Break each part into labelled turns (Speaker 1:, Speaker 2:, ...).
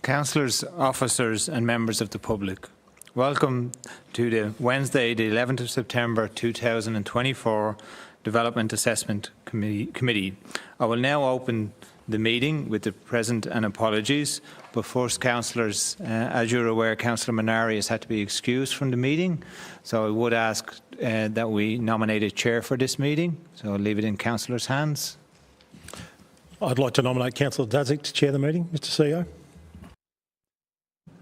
Speaker 1: Councillors, officers and members of the public, welcome to the Wednesday, the 11th of September 2024 Development Assessment Committee. I will now open the meeting with the present and apologies, but first, councillors, as you're aware, Councillor Manari has had to be excused from the meeting, so I would ask that we nominate a chair for this meeting, so I'll leave it in councillors' hands.
Speaker 2: I'd like to nominate Councillor Daszak to chair the meeting, Mr CEO.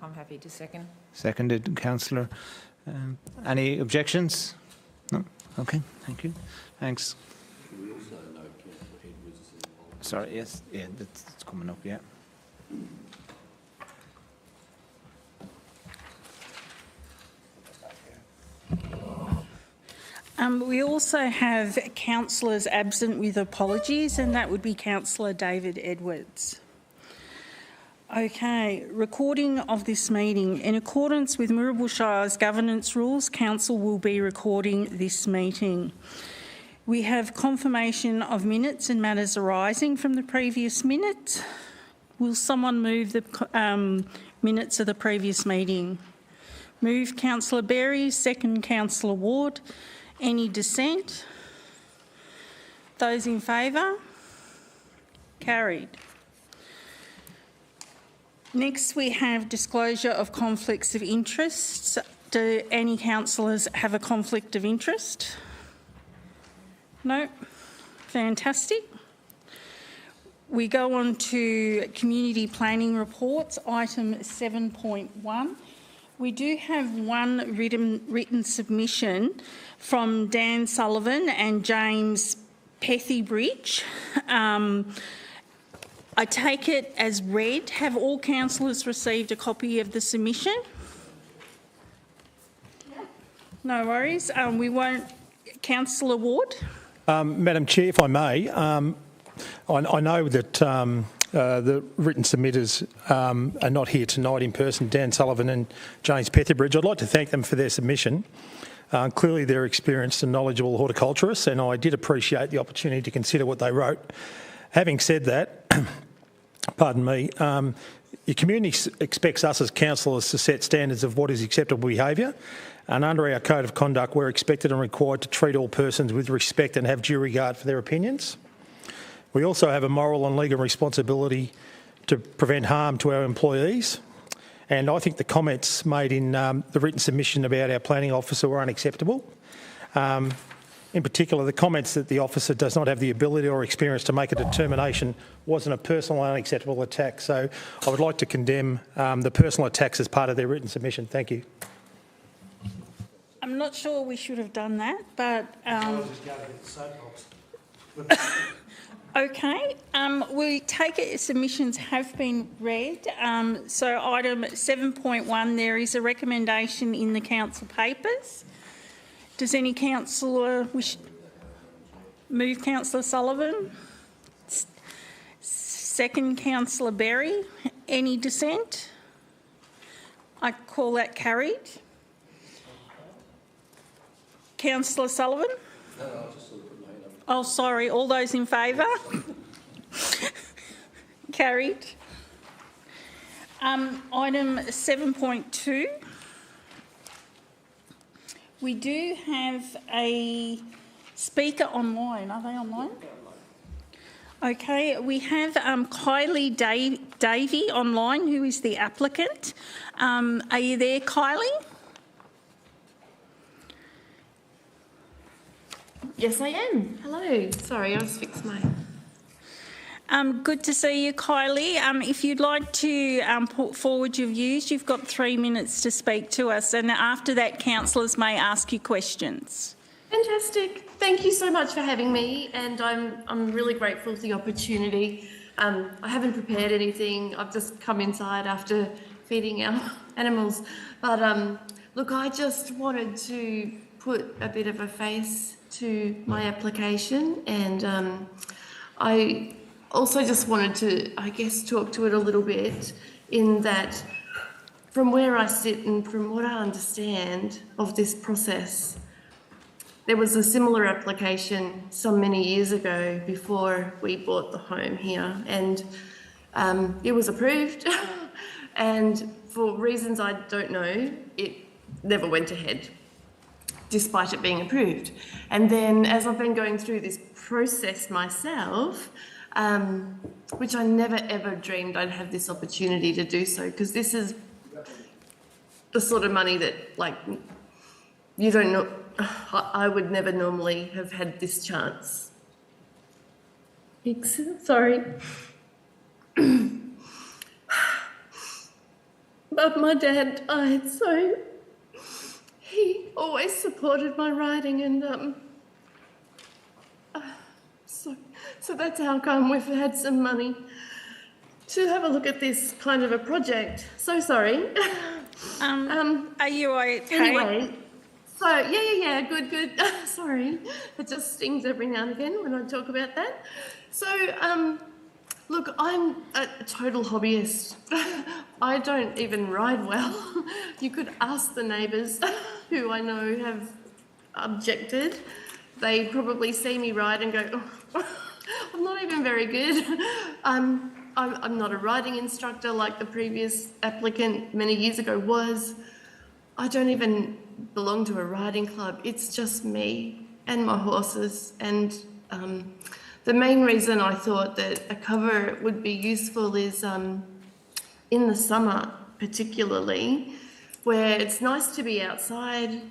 Speaker 3: I'm happy to second.
Speaker 1: Seconded, Councillor. Any objections? No? Okay, thank you. Thanks. Sorry, yes, yeah, that's coming up, yeah.
Speaker 4: We also have councillors absent with apologies, and that would be Councillor David Edwards. Okay, recording of this meeting. In accordance with Moorabool Shire's governance rules, Council will be recording this meeting. We have confirmation of minutes and matters arising from the previous minutes. Will someone move the minutes of the previous meeting? Move Councillor Berry, second Councillor Ward. Any dissent? Those in favour? Carried. Next, we have disclosure of conflicts of interest. Do any councillors have a conflict of interest? No? Fantastic. We go on to community planning reports, item 7.1. We do have one written submission from Dan Sullivan and James Pethybridge. I take it as read. Have all councillors received a copy of the submission? No worries. We won't. Councillor Ward?
Speaker 2: Madam Chair, if I may, I know that the written submitters are not here tonight in person, Dan Sullivan and James Pethybridge. I'd like to thank them for their submission. Clearly they're experienced and knowledgeable horticulturists, and I did appreciate the opportunity to consider what they wrote. Having said that, pardon me, your community expects us as councillors to set standards of what is acceptable behaviour, and under our code of conduct we're expected and required to treat all persons with respect and have due regard for their opinions. We also have a moral and legal responsibility to prevent harm to our employees, and I think the comments made in the written submission about our planning officer were unacceptable. In particular, the comments that the officer does not have the ability or experience to make a determination wasn't a personal and unacceptable attack. So I would like to condemn the personal attacks as part of their written submission. Thank you.
Speaker 4: I'm not sure we should have done that, but okay. We take it submissions have been read. So item 7.1, there is a recommendation in the council papers. Does any councillor wish? Move Councillor Sullivan. Second Councillor Berry. Any dissent? I call that carried. Councillor Sullivan? No, I just sort of put my hand up. Oh, sorry. All those in favour? Carried. Item 7.2. We do have a speaker online. Are they online? Okay, we have Kylie Davey online, who is the applicant. Are you there, Kylie?
Speaker 5: Yes, I am. Hello. Sorry, I just fixed my...
Speaker 4: Good to see you, Kylie. If you'd like to put forward your views, you've got 3 minutes to speak to us, and after that, councillors may ask you questions.
Speaker 5: Fantastic. Thank you so much for having me, and I'm really grateful for the opportunity. I haven't prepared anything. I've just come inside after feeding our animals. But look, I just wanted to put a bit of a face to my application, and I also just wanted to, I guess, talk to it a little bit in that from where I sit and from what I understand of this process, there was a similar application some many years ago before we bought the home here, and it was approved And for reasons I don't know, it never went ahead, despite it being approved. And then as I've been going through this process myself, which I never ever dreamed I'd have this opportunity to do so, because this is the sort of money that, like, you don't know, I would never normally have had this chance. Sorry. But my dad died, so he always supported my writing, and so that's how come we've had some money to have a look at this kind of a project. So sorry.
Speaker 4: Are you okay?
Speaker 5: Anyway, so yeah, good. Sorry, it just stings every now and again when I talk about that. So look, I'm a total hobbyist. I don't even ride well. You could ask the neighbours who I know have objected. They probably see me ride and go, oh, I'm not even very good. I'm not a riding instructor like the previous applicant many years ago was. I don't even belong to a riding club. It's just me and my horses. And the main reason I thought that a cover would be useful is in the summer particularly, where it's nice to be outside,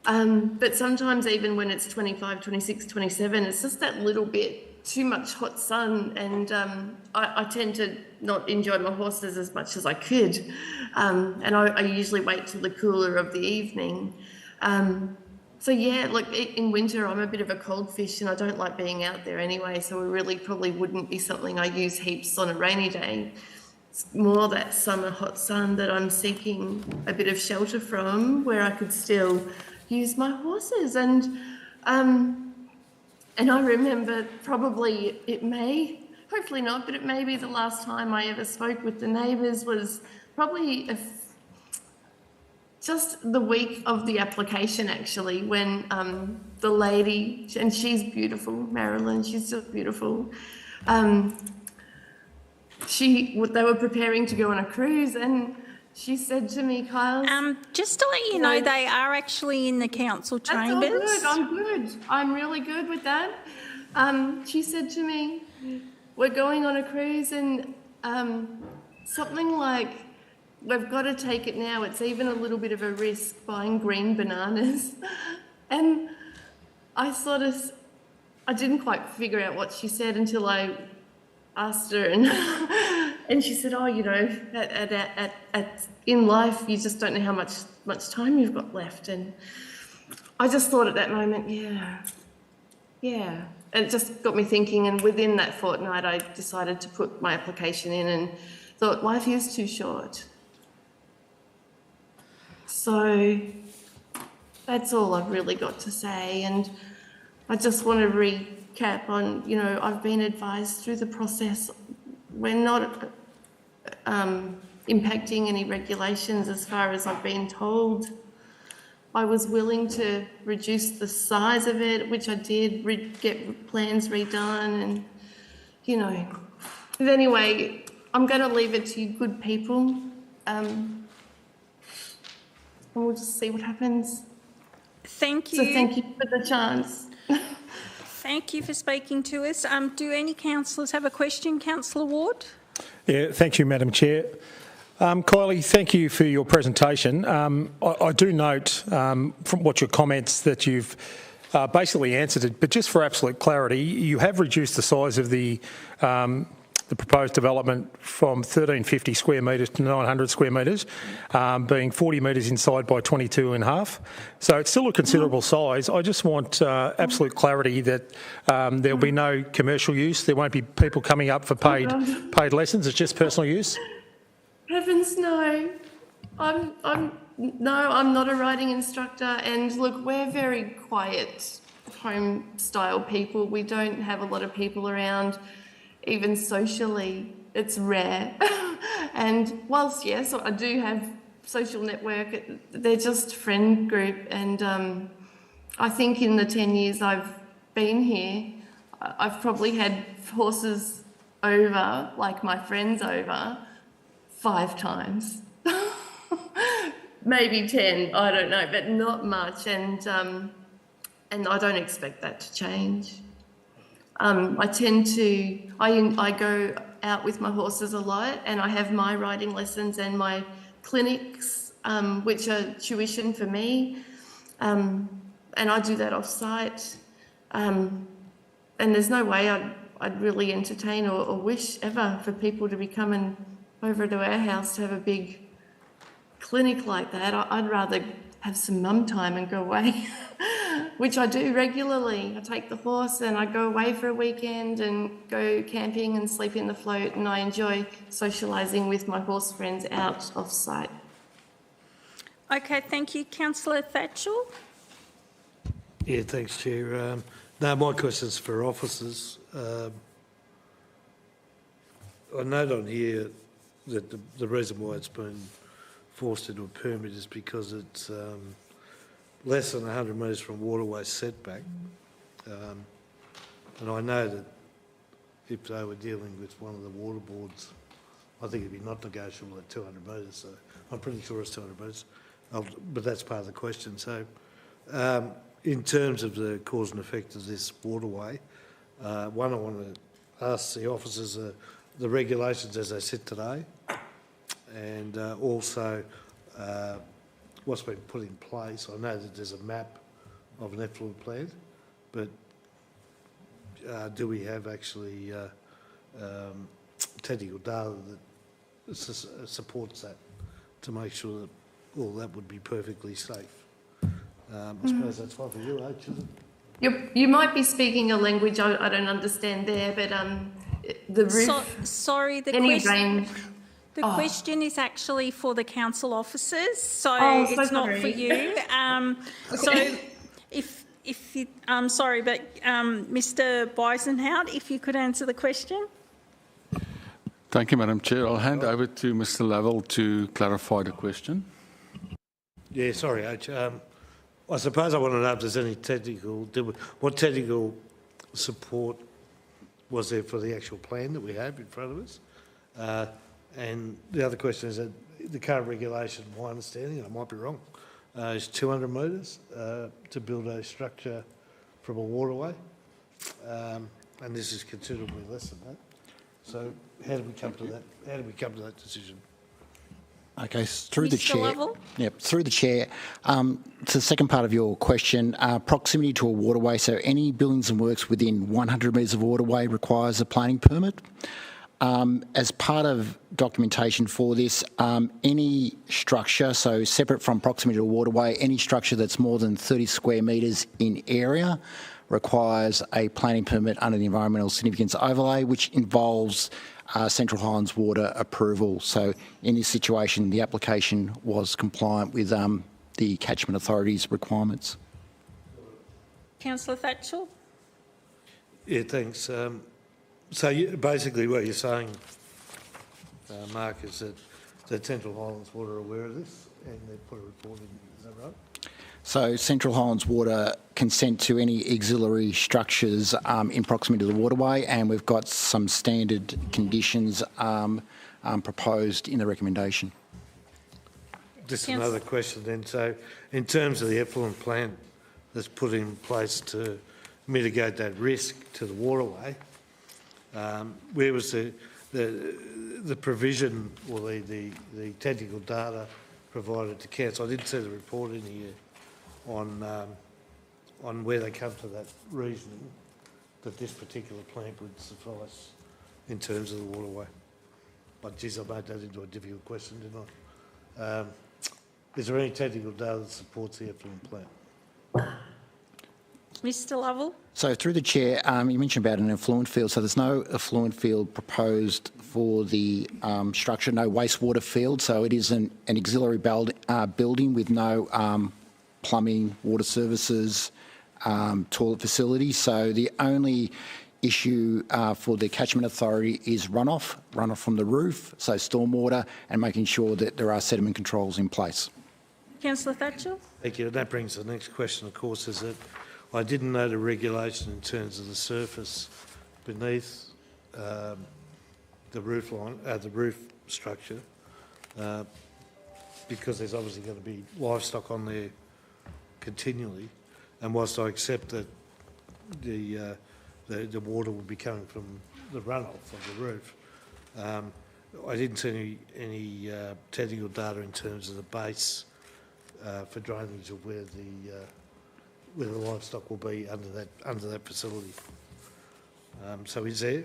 Speaker 5: but sometimes even when it's 25, 26, 27, it's just that little bit too much hot sun, and I tend to not enjoy my horses as much as I could, and I usually wait till the cooler of the evening. So yeah, like in winter, I'm a bit of a cold fish and I don't like being out there anyway, so it really probably wouldn't be something I use heaps on a rainy day. It's more that summer hot sun that I'm seeking a bit of shelter from, where I could still use my horses. And I remember probably hopefully not, but it may be the last time I ever spoke with the neighbours was probably just the week of the application, actually, when the lady, and she's beautiful, Marilyn, she's just beautiful. They were preparing to go on a cruise, and she said to me, Kyle,
Speaker 4: just to let you know, they are actually in the council chambers.
Speaker 5: That's all good. I'm good. I'm really good with that. She said to me, we're going on a cruise, and something like, we've got to take it now. It's even a little bit of a risk buying green bananas. And I didn't quite figure out what she said until I asked her, and she said, oh, you know, in life, you just don't know how much time you've got left. And I just thought at that moment, yeah. And it just got me thinking, and within that fortnight, I decided to put my application in and thought, life is too short. So that's all I've really got to say. And I just want to recap on, you know, I've been advised through the process we're not impacting any regulations as far as I've been told. I was willing to reduce the size of it, which I did, get plans redone, and, you know. But anyway, I'm going to leave it to you good people. And we'll just see what happens.
Speaker 4: Thank you.
Speaker 5: So thank you for the chance.
Speaker 4: Thank you for speaking to us. Do any councillors have a question? Councillor Ward?
Speaker 2: Yeah, thank you, Madam Chair. Kylie, thank you for your presentation. I do note from what your comments that you've basically answered it, but just for absolute clarity, you have reduced the size of the proposed development from 1,350 square metres to 900 square metres, being 40 metres inside by 22.5. So it's still a considerable size. I just want absolute clarity that there'll be no commercial use. There won't be people coming up for paid lessons. It's just personal use.
Speaker 5: Heavens, no. I'm not a riding instructor, and look, we're very quiet home style people. We don't have a lot of people around. Even socially, it's rare. And whilst, yes, I do have social network, they're just friend group. And I think in the 10 years I've been here, I've probably had horses over, like my friends over, 5 times. Maybe 10, I don't know, but not much. And I don't expect that to change. I go out with my horses a lot, and I have my riding lessons and my clinics, which are tuition for me. And I do that off-site. And there's no way I'd really entertain or wish ever for people to be coming over to our house to have a big clinic like that. I'd rather have some mum time and go away, which I do regularly. I take the horse and I go away for a weekend and go camping and sleep in the float, and I enjoy socialising with my horse friends out off-site.
Speaker 4: Okay, thank you. Councillor Thatchell.
Speaker 3: Yeah, thanks, Chair. No, my question's for officers. I note on here that the reason why it's been forced into a permit is because it's less than 100 metres from waterway setback. And I know that if they were dealing with one of the water boards, I think it'd be not negotiable at 200 metres. So I'm pretty sure it's 200 metres, but that's part of the question. So in terms of the cause and effect of this waterway, one, I want to ask the officers the regulations as they sit today, and also what's been put in place. I know that there's a map of an effluent plant, but do we have actually technical data that supports that to make sure that all that would be perfectly safe? I suppose that's one for you, actually.
Speaker 5: You might be speaking a language I don't understand there, but the roof...
Speaker 4: Sorry, the question is actually for the council officers, so it's not for you. So if you, I'm sorry, but Mr. Beisenhout, if you could answer the question.
Speaker 6: Thank you, Madam Chair. I'll hand over to Mr. Lovell to clarify the question.
Speaker 3: Yeah, sorry, H. I suppose I want to know if there's any what technical support was there for the actual plan that we have in front of us? And the other question is that the current regulation, my understanding, and I might be wrong, is 200 metres to build a structure from a waterway, and this is considerably less than that. So how did we come to that? How did we come to that decision?
Speaker 7: Okay, through the chair.
Speaker 4: Lovell?
Speaker 7: Yep, through the chair. To the second part of your question, proximity to a waterway. So any buildings and works within 100 metres of waterway requires a planning permit. As part of documentation for this, any structure, so separate from proximity to a waterway, any structure that's more than 30 square metres in area requires a planning permit under the environmental significance overlay, which involves Central Highlands Water approval. So in this situation, the application was compliant with the Catchment Authority's requirements.
Speaker 4: Councillor Thatchell?
Speaker 3: Yeah, thanks. So basically what you're saying, Mark, is that Central Highlands Water are aware of this and they've put a report in, is that right?
Speaker 7: So Central Highlands Water consent to any auxiliary structures in proximity to the waterway, and we've got some standard conditions proposed in the recommendation.
Speaker 3: Just another question then. So in terms of the effluent plant that's put in place to mitigate that risk to the waterway, where was the provision or the technical data provided to council? I didn't see the report in here on where they come to that reasoning that this particular plant would suffice in terms of the waterway. But geez, I made that into a difficult question, didn't I? Is there any technical data that supports the effluent plant?
Speaker 4: Mr. Lovell?
Speaker 7: So through the chair, you mentioned about an effluent field. So there's no effluent field proposed for the structure, no wastewater field. So it is an auxiliary building with no plumbing, water services, toilet facilities. So the only issue for the Catchment Authority is runoff from the roof, so stormwater, and making sure that there are sediment controls in place.
Speaker 4: Councillor Thatchell?
Speaker 3: Thank you. That brings the next question, of course, is that I didn't know the regulation in terms of the surface beneath the roof line, the roof structure. because there's obviously going to be livestock on there continually. And whilst I accept that the water will be coming from the runoff of the roof, I didn't see any technical data in terms of the base for drainage of where the livestock will be under that facility. So is there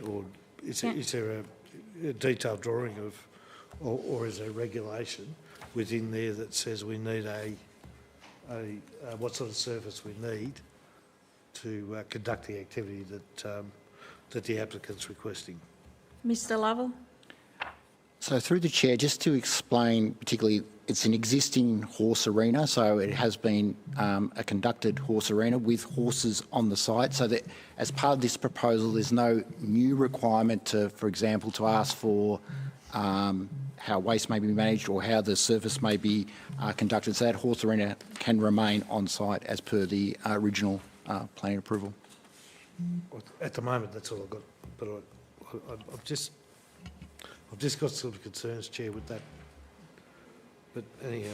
Speaker 3: a detailed drawing of, or is there a regulation within there that says we need what sort of surface we need to conduct the activity that the applicant's requesting?
Speaker 4: Mr Lovell?
Speaker 7: So through the chair, just to explain, particularly, it's an existing horse arena, so it has been a conducted horse arena with horses on the site. So that as part of this proposal, there's no new requirement to, for example, to ask for how waste may be managed or how the surface may be conducted. So that horse arena can remain on site as per the original planning approval.
Speaker 3: At the moment, that's all I've got, but I've just got sort of concerns, Chair, with that. But anyhow,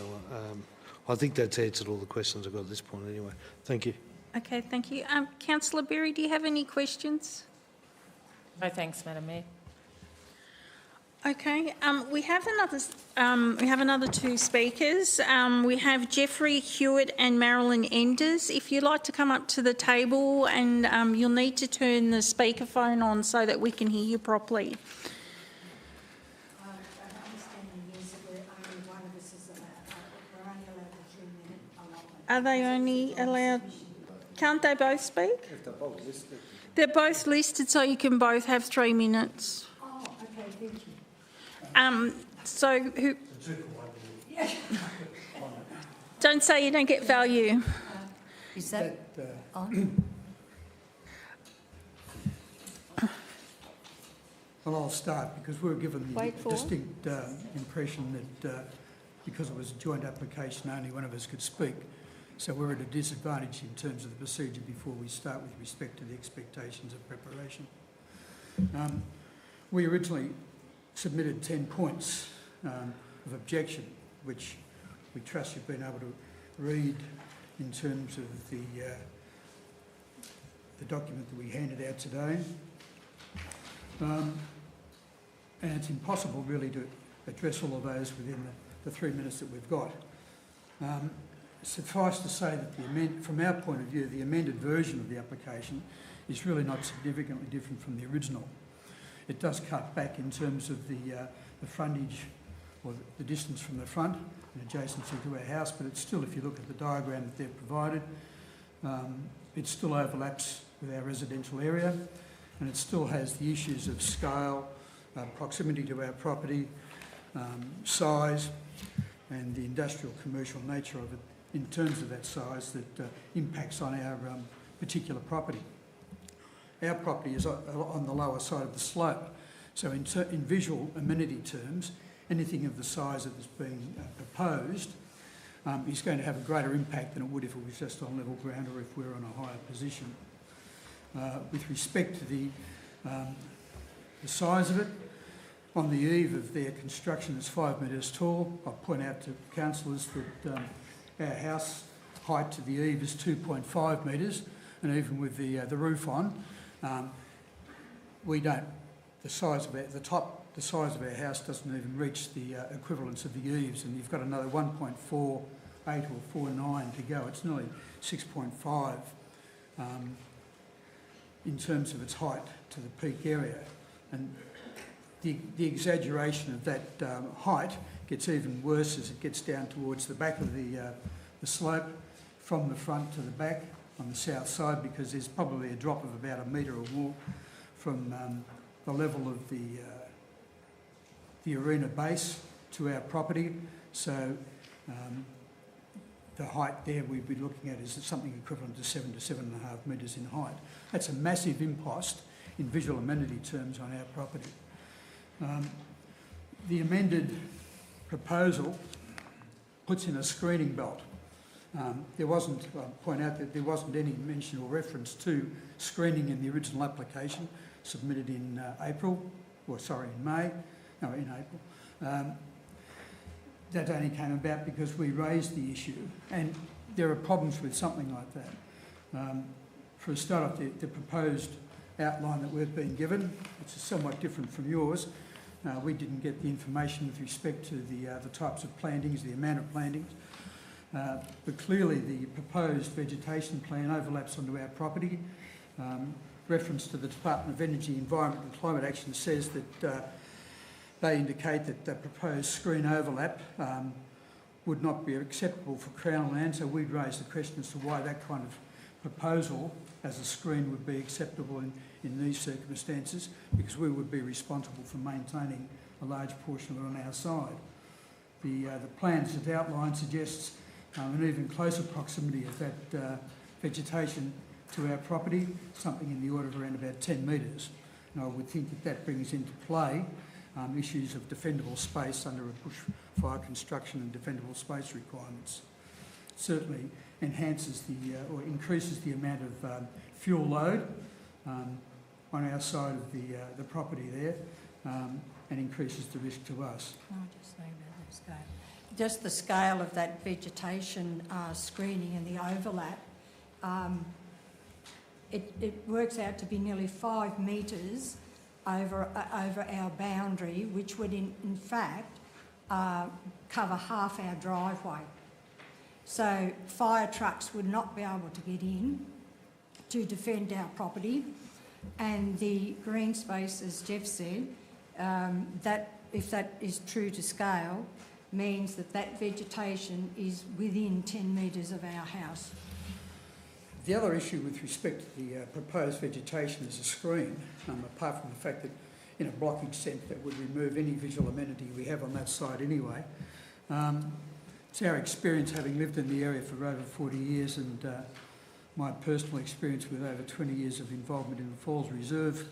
Speaker 3: I think that's answered all the questions I've got at this point anyway. Thank you.
Speaker 4: Okay, thank you. Councillor Berry, do you have any questions?
Speaker 8: No, thanks, Madam Mayor.
Speaker 4: Okay, we have another two speakers. We have Jeffrey Hewitt and Marilyn Enders. If you'd like to come up to the table, and you'll need to turn the speakerphone on so that we can hear you properly. Are they only allowed? Can't they both speak? If they're both listed. They're both listed, so you can both have 3 minutes.
Speaker 9: Oh, okay, thank you.
Speaker 4: So who? Don't say you don't get value.
Speaker 8: Is that on?
Speaker 9: Well, I'll start because we were given the distinct impression that because it was a joint application, only one of us could speak. So we're at a disadvantage in terms of the procedure before we start with respect to the expectations of preparation. We originally submitted 10 points of objection, which we trust you've been able to read in terms of the document that we handed out today. And it's impossible really to address all of those within the 3 minutes that we've got. Suffice to say that from our point of view, the amended version of the application is really not significantly different from the original. It does cut back in terms of the frontage or the distance from the front and adjacency to our house, but it's still, if you look at the diagram that they've provided, it still overlaps with our residential area, and it still has the issues of scale, proximity to our property, size, and the industrial commercial nature of it in terms of that size that impacts on our particular property. Our property is on the lower side of the slope, so in visual amenity terms, anything of the size that is being proposed is going to have a greater impact than it would if it was just on level ground or if we're on a higher position. With respect to the size of it, on the eve of their construction is 5 metres tall. I'll point out to councillors that our house height to the eve is 2.5 metres, and even with the roof on, the size of our house doesn't even reach the equivalence of the eaves, and you've got another 1.48 or 49 to go. It's nearly 6.5 in terms of its height to the peak area, and the exaggeration of that height gets even worse as it gets down towards the back of the slope from the front to the back on the south side, because there's probably a drop of about 1 metre or more from the level of the arena base to our property. So the height there we'd be looking at is something equivalent to 7 to 7.5 metres in height. That's a massive impost in visual amenity terms on our property. The amended proposal puts in a screening belt. I'll point out that there wasn't any mention or reference to screening in the original application submitted in May. that only came about because we raised the issue, and there are problems with something like that. For a start off, the proposed outline that we've been given, which is somewhat different from yours, we didn't get the information with respect to the types of plantings, the amount of plantings. But clearly the proposed vegetation plan overlaps onto our property. Reference to the Department of Energy, Environment and Climate Action says that they indicate that the proposed screen overlap would not be acceptable for Crown land, so we'd raise the question as to why that kind of proposal as a screen would be acceptable in these circumstances, because we would be responsible for maintaining a large portion of it on our side. The plans that outline suggests an even closer proximity of that vegetation to our property, something in the order of around about 10 metres. And I would think that that brings into play issues of defendable space under a bushfire construction and defendable space requirements. Certainly enhances or increases the amount of fuel load on our side of the property there, and increases the risk to us.
Speaker 8: Can I just say about that scale? Just the scale of that vegetation screening and the overlap, it works out to be nearly 5 metres over our boundary, which would in fact cover half our driveway. So fire trucks would not be able to get in to defend our property, and the green space, as Jeff said, that if that is true to scale, means that that vegetation is within 10 metres of our house.
Speaker 9: The other issue with respect to the proposed vegetation as a screen, apart from the fact that in a blockage sense that would remove any visual amenity we have on that side anyway, it's our experience, having lived in the area for over 40 years and my personal experience with over 20 years of involvement in the Falls Reserve,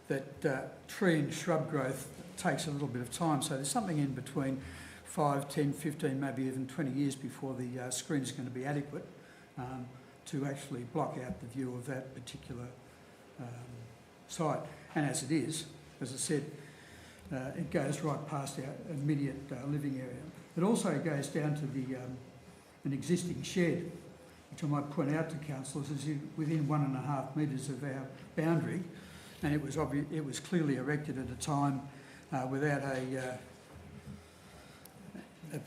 Speaker 9: that tree and shrub growth takes a little bit of time. So there's something in between 5, 10, 15, maybe even 20 years before the screen is going to be adequate to actually block out the view of that particular site. And as it is, as I said, it goes right past our immediate living area. It also goes down to an existing shed, which I might point out to councillors is within 1.5 metres of our boundary, and it was clearly erected at a time without a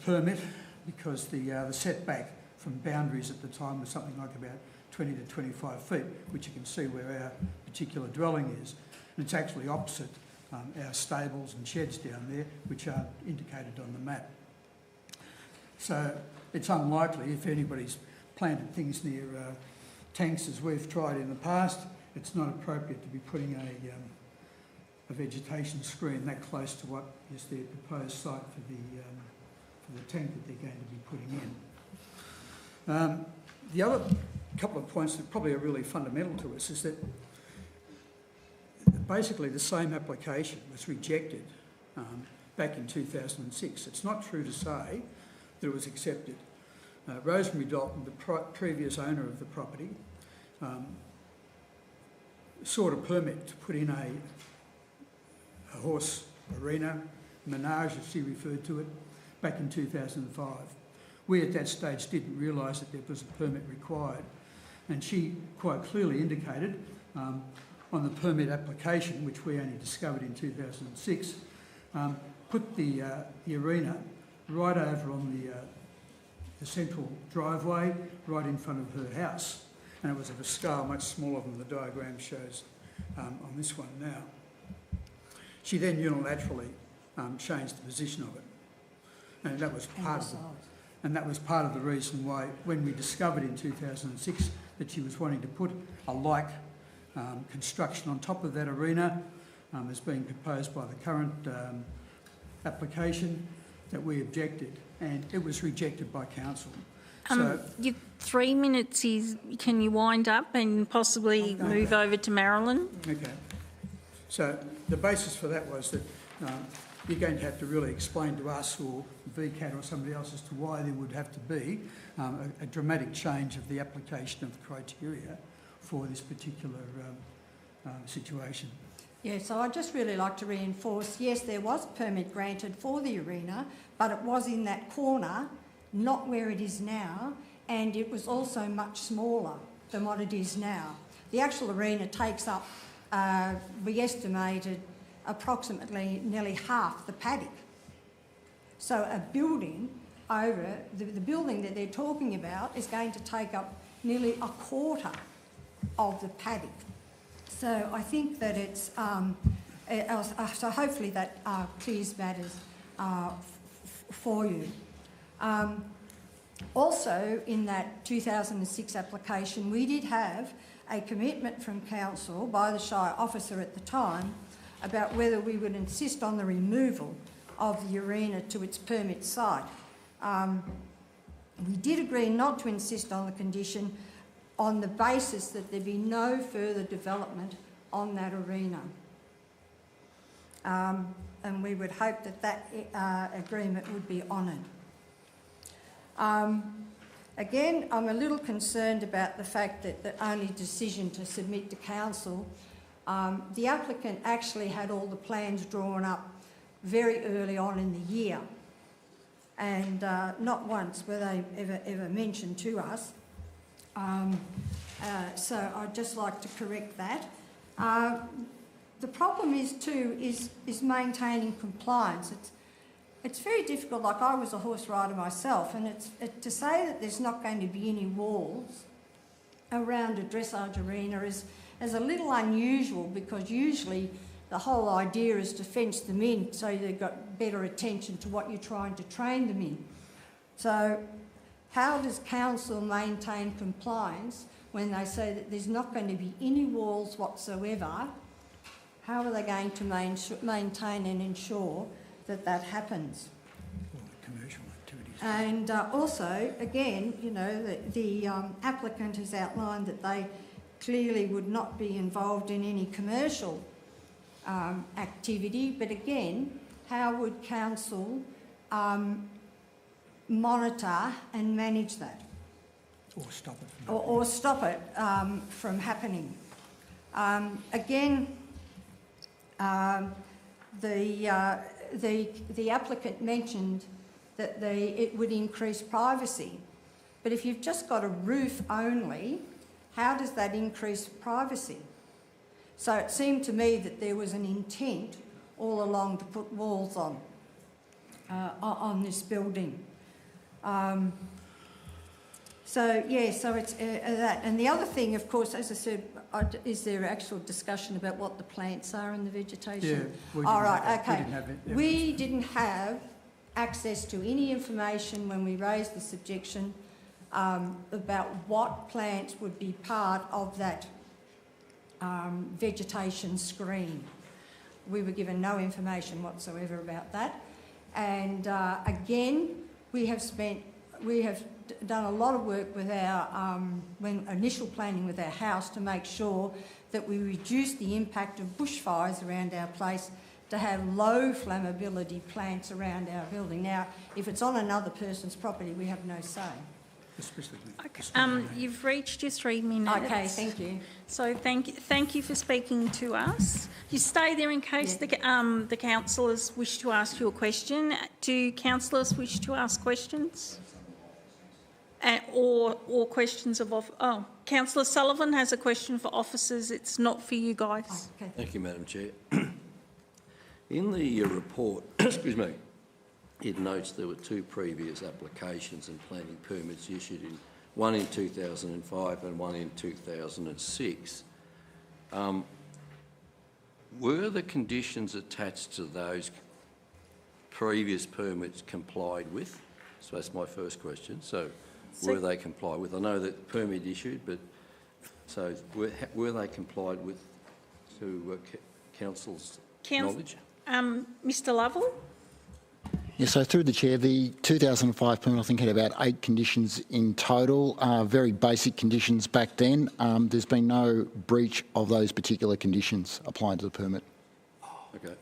Speaker 9: permit, because the setback from boundaries at the time was something like about 20 to 25 feet, which you can see where our particular dwelling is. And it's actually opposite our stables and sheds down there, which are indicated on the map. So it's unlikely, if anybody's planted things near tanks as we've tried in the past, it's not appropriate to be putting a vegetation screen that close to what is their proposed site for the tank that they're going to be putting in. The other couple of points that probably are really fundamental to us is that basically the same application was rejected back in 2006. It's not true to say that it was accepted. Rosemary Dalton, the previous owner of the property, sought a permit to put in a horse arena, menage as she referred to it, back in 2005. We at that stage didn't realise that there was a permit required, and she quite clearly indicated on the permit application, which we only discovered in 2006, put the arena right over on the central driveway, right in front of her house, and it was of a scale much smaller than the diagram shows on this one now. She then unilaterally changed the position of it, and that was part of the reason why, when we discovered in 2006 that she was wanting to put a like construction on top of that arena as being proposed by the current application, that we objected, and it was rejected by council. So,
Speaker 4: your 3 minutes is, can you wind up and possibly move over to Marilyn? Okay.
Speaker 9: So the basis for that was that you're going to have to really explain to us or VCAT or somebody else as to why there would have to be a dramatic change of the application of the criteria for this particular situation.
Speaker 8: Yeah, so I'd just really like to reinforce, yes, there was a permit granted for the arena, but it was in that corner, not where it is now, and it was also much smaller than what it is now. The actual arena takes up, we estimated, approximately nearly half the paddock. So a building over, the building that they're talking about is going to take up nearly a quarter of the paddock. So I think that it's, so hopefully that clears matters for you. Also in that 2006 application, we did have a commitment from council by the Shire officer at the time about whether we would insist on the removal of the arena to its permit site. We did agree not to insist on the condition on the basis that there be no further development on that arena. And we would hope that that agreement would be honoured. Again, I'm a little concerned about the fact that the only decision to submit to council, the applicant actually had all the plans drawn up very early on in the year, and not once were they ever mentioned to us. So I'd just like to correct that. The problem is too is maintaining compliance. It's very difficult. Like, I was a horse rider myself, and to say that there's not going to be any walls around a dressage arena is a little unusual, because usually the whole idea is to fence them in so they've got better attention to what you're trying to train them in. So how does council maintain compliance when they say that there's not going to be any walls whatsoever? How are they going to maintain and ensure that that happens?
Speaker 9: Commercial activities.
Speaker 8: And also, again, you know, the applicant has outlined that they clearly would not be involved in any commercial activity, but again, how would council monitor and manage that?
Speaker 9: Or stop it.
Speaker 8: Or stop it from happening. Again, the applicant mentioned that it would increase privacy, but if you've just got a roof only, how does that increase privacy? So it seemed to me that there was an intent all along to put walls on this building. So yeah, so it's that. And the other thing, of course, as I said, is there actual discussion about what the plants are in the vegetation?
Speaker 9: Yeah.
Speaker 8: All right, okay.
Speaker 9: We
Speaker 8: didn't have access to any information when we raised this objection about what plants would be part of that vegetation screen. We were given no information whatsoever about that. And again, we have done a lot of work with our initial planning with our house to make sure that we reduce the impact of bushfires around our place, to have low flammability plants around our building. Now, if it's on another person's property, we have no say.
Speaker 4: Okay. You've reached your 3 minutes.
Speaker 8: Okay, thank you.
Speaker 4: So thank you for speaking to us. You stay there in case the councillors wish to ask you a question. Do councillors wish to ask questions? Or questions of... Councillor Sullivan has a question for officers. It's not for you guys.
Speaker 8: Okay.
Speaker 10: Thank you, Madam Chair. In the report, excuse me, it notes there were 2 previous applications and planning permits issued, one in 2005 and one in 2006. Were the conditions attached to those previous permits complied with? So that's my first question. So were they complied with? I know that permit issued, but so were they complied with to council's knowledge?
Speaker 4: Mr Lovell?
Speaker 7: Yeah, so through the chair, the 2005 permit I think had about 8 conditions in total, very basic conditions back then. There's been no breach of those particular conditions applying to the permit.
Speaker 10: Okay.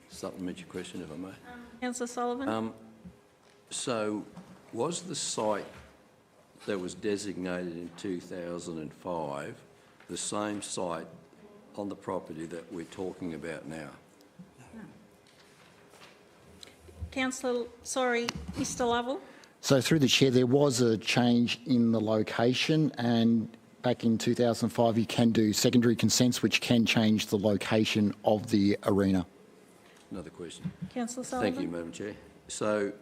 Speaker 10: Supplementary question, if I may.
Speaker 4: Councillor Sullivan?
Speaker 10: So was the site that was designated in 2005 the same site on the property that we're talking about now?
Speaker 4: Councillor, sorry, Mr Lovell.
Speaker 7: So through the chair, there was a change in the location, and back in 2005 you can do secondary consents which can change the location of the arena.
Speaker 10: Another question.
Speaker 4: Councillor Sullivan.
Speaker 10: Thank you, Madam Chair. So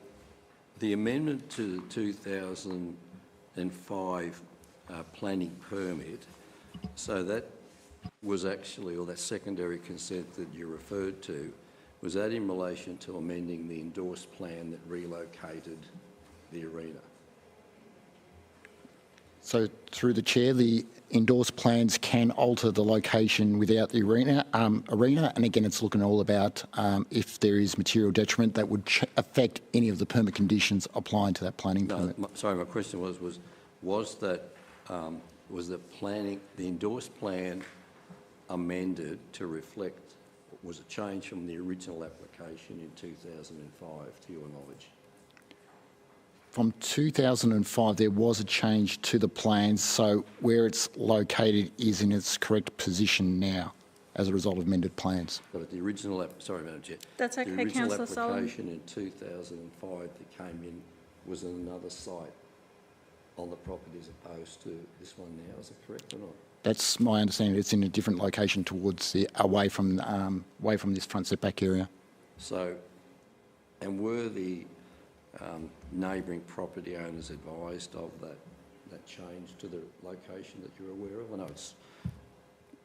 Speaker 10: the amendment to the 2005 planning permit, so that was actually, or that secondary consent that you referred to, was that in relation to amending the endorsed plan that relocated the arena?
Speaker 7: So through the chair, the endorsed plans can alter the location without the arena, and again it's looking all about if there is material detriment that would affect any of the permit conditions applying to that planning permit.
Speaker 10: Sorry, my question was the endorsed plan amended to reflect, was a change from the original application in 2005, to your knowledge?
Speaker 7: From 2005, there was a change to the plans, so where it's located is in its correct position now as a result of amended plans.
Speaker 10: But the original, sorry, Madam Chair.
Speaker 4: That's okay,
Speaker 10: the original
Speaker 4: Councillor Sullivan.
Speaker 10: application in 2005 that came in was in another site on the property as opposed to this one now. Is that correct or not?
Speaker 7: That's my understanding. It's in a different location towards the away from this front setback area.
Speaker 10: So, and were the neighbouring property owners advised of that change to the location that you're aware of? I know it's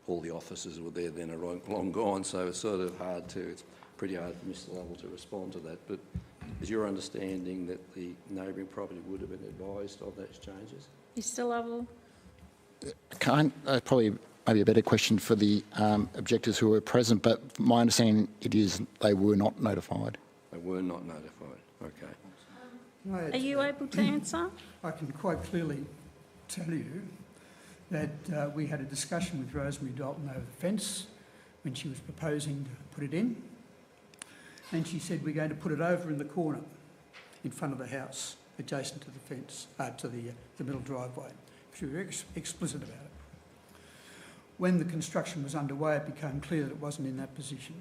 Speaker 10: all the officers were there then are long gone, so it's sort of it's pretty hard for Mr Lovell to respond to that, but is your understanding that the neighbouring property would have been advised of those changes?
Speaker 4: Mr Lovell.
Speaker 7: Probably maybe a better question for the objectors who were present, but my understanding it is they were not notified.
Speaker 10: They were not notified, okay.
Speaker 4: Are you able to answer?
Speaker 9: I can quite clearly tell you that we had a discussion with Rosemary Dalton over the fence when she was proposing to put it in, and she said we're going to put it over in the corner in front of the house adjacent to the fence, to the middle driveway. She was very explicit about it. When the construction was underway, it became clear that it wasn't in that position.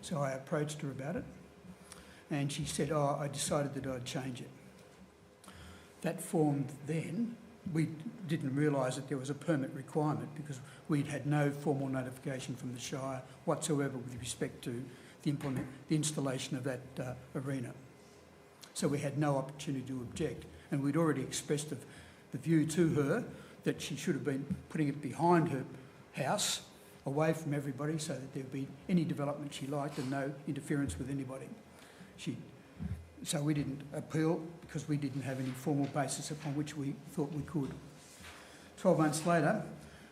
Speaker 9: So I approached her about it, and she said, I decided that I'd change it. That formed then, we didn't realise that there was a permit requirement because we'd had no formal notification from the Shire whatsoever with respect to the installation of that arena. So we had no opportunity to object, and we'd already expressed the view to her that she should have been putting it behind her house, away from everybody, so that there would be any development she liked and no interference with anybody. So we didn't appeal because we didn't have any formal basis upon which we thought we could. 12 months later,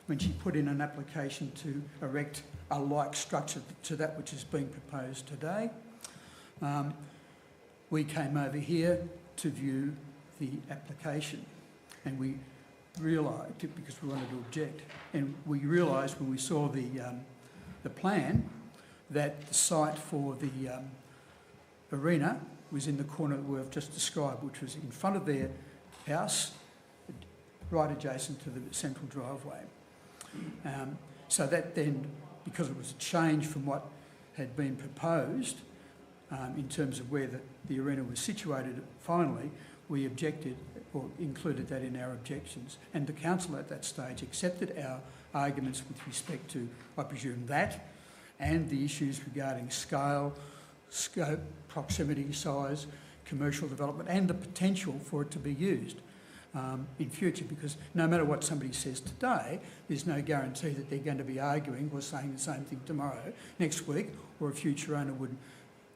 Speaker 9: when she put in an application to erect a like structure to that which is being proposed today, we came over here to view the application, and we realised, because we wanted to object, and we realised when we saw the plan that the site for the arena was in the corner that we've just described, which was in front of their house, right adjacent to the central driveway. So that then, because it was a change from what had been proposed in terms of where the arena was situated finally, we objected or included that in our objections. And the council at that stage accepted our arguments with respect to, I presume, that and the issues regarding scale, scope, proximity, size, commercial development, and the potential for it to be used in future, because no matter what somebody says today, there's no guarantee that they're going to be arguing or saying the same thing tomorrow, next week, or a future owner would.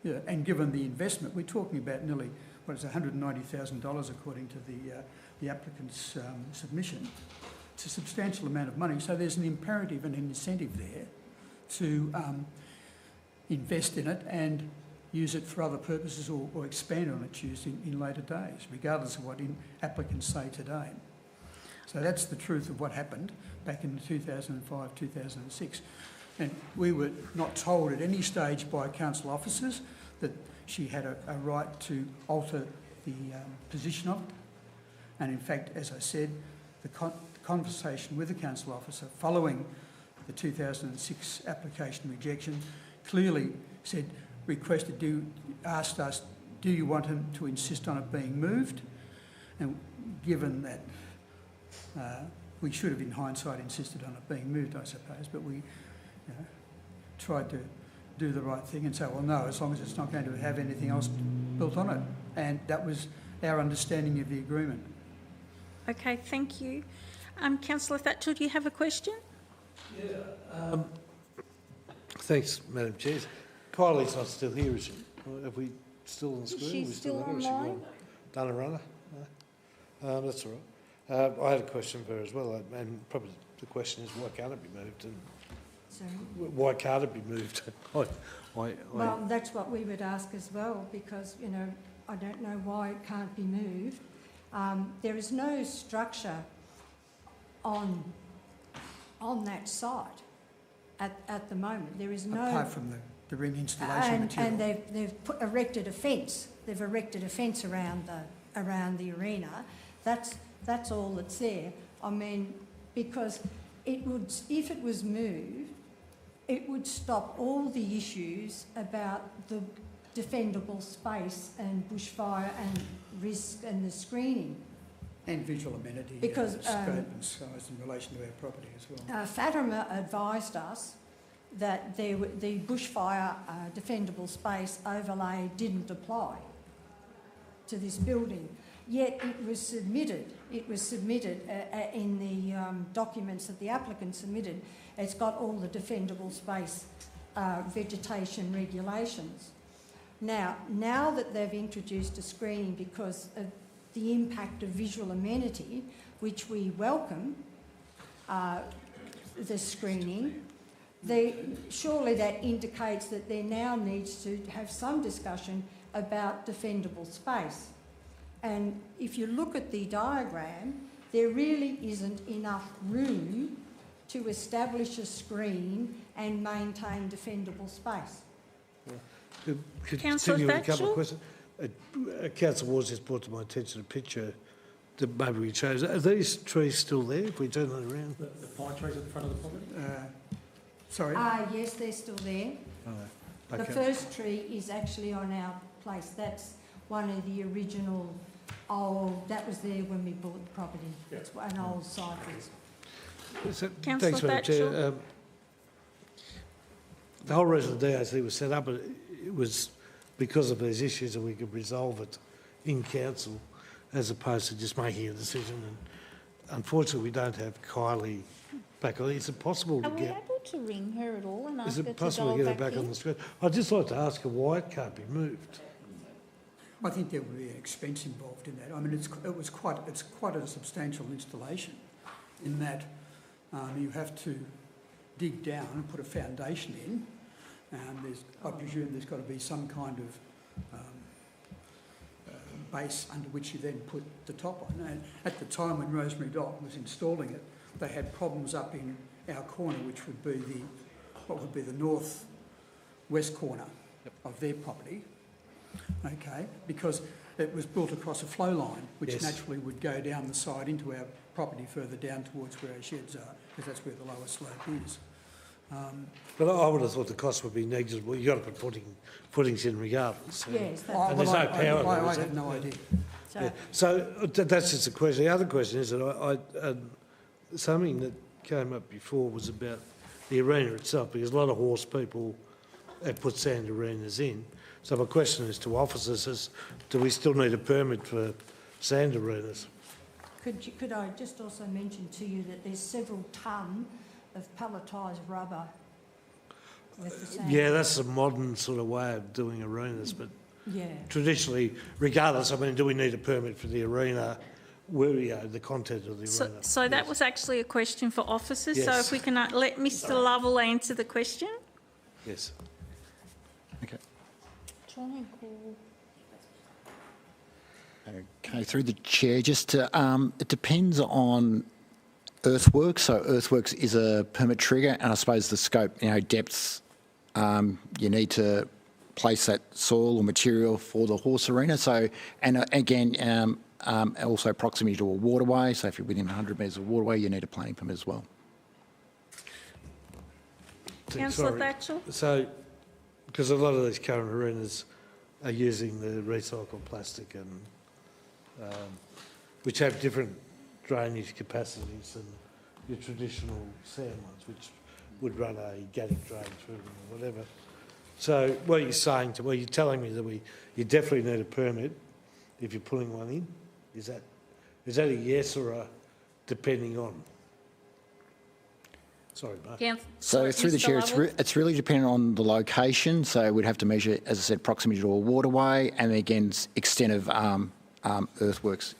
Speaker 9: Yeah, and given the investment, we're talking about nearly, $190,000 according to the applicant's submission. It's a substantial amount of money, so there's an imperative and an incentive there to invest in it and use it for other purposes or expand on its use in later days, regardless of what applicants say today. So that's the truth of what happened back in 2005, 2006. And we were not told at any stage by council officers that she had a right to alter the position of it. And in fact, as I said, the conversation with the council officer following the 2006 application rejection, clearly said, asked us, do you want him to insist on it being moved? And given that we should have, in hindsight, insisted on it being moved, I suppose, but we tried to do the right thing and say, well, no, as long as it's not going to have anything else built on it. And that was our understanding of the agreement.
Speaker 4: Okay, thank you. Councillor Thatchell, do you have a question?
Speaker 3: Yeah. Thanks, Madam Chair. Kylie's not still here, is she? Have we still on the screen?
Speaker 4: She's still online.
Speaker 3: Done a runner? No? That's all right. I had a question for her as well, and probably the question is why can't it be moved? And
Speaker 8: Sorry?
Speaker 3: why can't it be moved?
Speaker 8: Well, that's what we would ask as well, because, you know, I don't know why it can't be moved. There is no structure on that site at the moment. There is no...
Speaker 9: Apart from the ring installation material.
Speaker 8: And they've erected a fence. They've erected a fence around the arena. That's all that's there. I mean, because it would, if it was moved, it would stop all the issues about the defendable space and bushfire and risk and the screening.
Speaker 9: And visual amenity,
Speaker 8: because
Speaker 9: scope and size in relation to our property as well.
Speaker 8: Fatima advised us that the bushfire defendable space overlay didn't apply to this building. Yet it was submitted. It was submitted in the documents that the applicant submitted. It's got all the defendable space vegetation regulations. Now that they've introduced a screening because of the impact of visual amenity, which we welcome, the screening, surely that indicates that there now needs to have some discussion about defendable space. And if you look at the diagram, there really isn't enough room to establish a screen and maintain defendable space.
Speaker 3: Could
Speaker 4: Councillor
Speaker 3: continue with a couple of
Speaker 4: Thatchell?
Speaker 3: questions. Councillor Ward's just brought to my attention a picture that maybe we chose. Are these trees still there if we turn it around?
Speaker 2: The pine trees at the front of the property?
Speaker 9: Sorry?
Speaker 8: Yes, they're still there.
Speaker 3: Oh, okay.
Speaker 8: The first tree is actually on our place. That's one of the original old, that was there when we bought the property.
Speaker 2: Yeah.
Speaker 8: It's an old cypress.
Speaker 3: So,
Speaker 4: Councillor
Speaker 3: thanks, Madam Chair. The whole reason the DAC was set up, it was because of these issues that we could resolve it in council as opposed to just making a decision. And unfortunately, we don't have Kylie back on. Is it possible to
Speaker 4: Are we
Speaker 3: get...
Speaker 4: able to ring her at all and ask
Speaker 3: Is
Speaker 4: her to
Speaker 3: it possible
Speaker 4: dial
Speaker 3: to get her
Speaker 4: back
Speaker 3: back on
Speaker 4: in?
Speaker 3: the screen? I'd just like to ask her why it can't be moved.
Speaker 9: I think there would be an expense involved in that. I mean, it's quite a substantial installation in that you have to dig down and put a foundation in. I presume there's got to be some kind of base under which you then put the top on. And at the time when Rosemary Dock was installing it, they had problems up in our corner, which would be what would be the north-west corner of their property. Okay, because it was built across a flow line, which naturally would go down the side into our property further down towards where our sheds are, because that's where the lower slope is.
Speaker 3: But I would have thought the cost would be negligible. You've got to put footings in regardless.
Speaker 8: Yes,
Speaker 3: and there's no power there,
Speaker 9: I
Speaker 3: is there?
Speaker 9: have no idea.
Speaker 8: So,
Speaker 3: That's just a question. The other question is that something that came up before was about the arena itself, because a lot of horse people have put sand arenas in. So my question is to officers is, do we still need a permit for sand arenas?
Speaker 8: could I just also mention to you that there's several tonne of palletised rubber with the sand.
Speaker 3: Yeah, that's a modern sort of way of doing arenas, but
Speaker 8: Yeah.
Speaker 3: traditionally, regardless, I mean, do we need a permit for the arena, where the content of the arena?
Speaker 4: So that was actually a question for officers. So
Speaker 3: Yes.
Speaker 4: if we can let Mr Lovell answer the question.
Speaker 3: Yes.
Speaker 7: Okay.
Speaker 4: Try and call.
Speaker 7: Okay, through the chair, just to, it depends on earthworks. So earthworks is a permit trigger, and I suppose the scope, depths, you need to place that soil or material for the horse arena. So, and again, also proximity to a waterway. So if you're within 100 metres of a waterway, you need a planning permit as well.
Speaker 4: Councillor
Speaker 3: sorry.
Speaker 4: Thatchell?
Speaker 3: So, because a lot of these current arenas are using the recycled plastic and which have different drainage capacities than your traditional sand ones, which would run a gaddick drain through them or whatever. So what you're saying to me, you're telling me that you definitely need a permit if you're putting one in? Is that a yes or a depending on? Sorry, Mark.
Speaker 7: So through the chair, it's really dependent on the location. So we'd have to measure, as I said, proximity to a waterway, and again, extent of earthworks.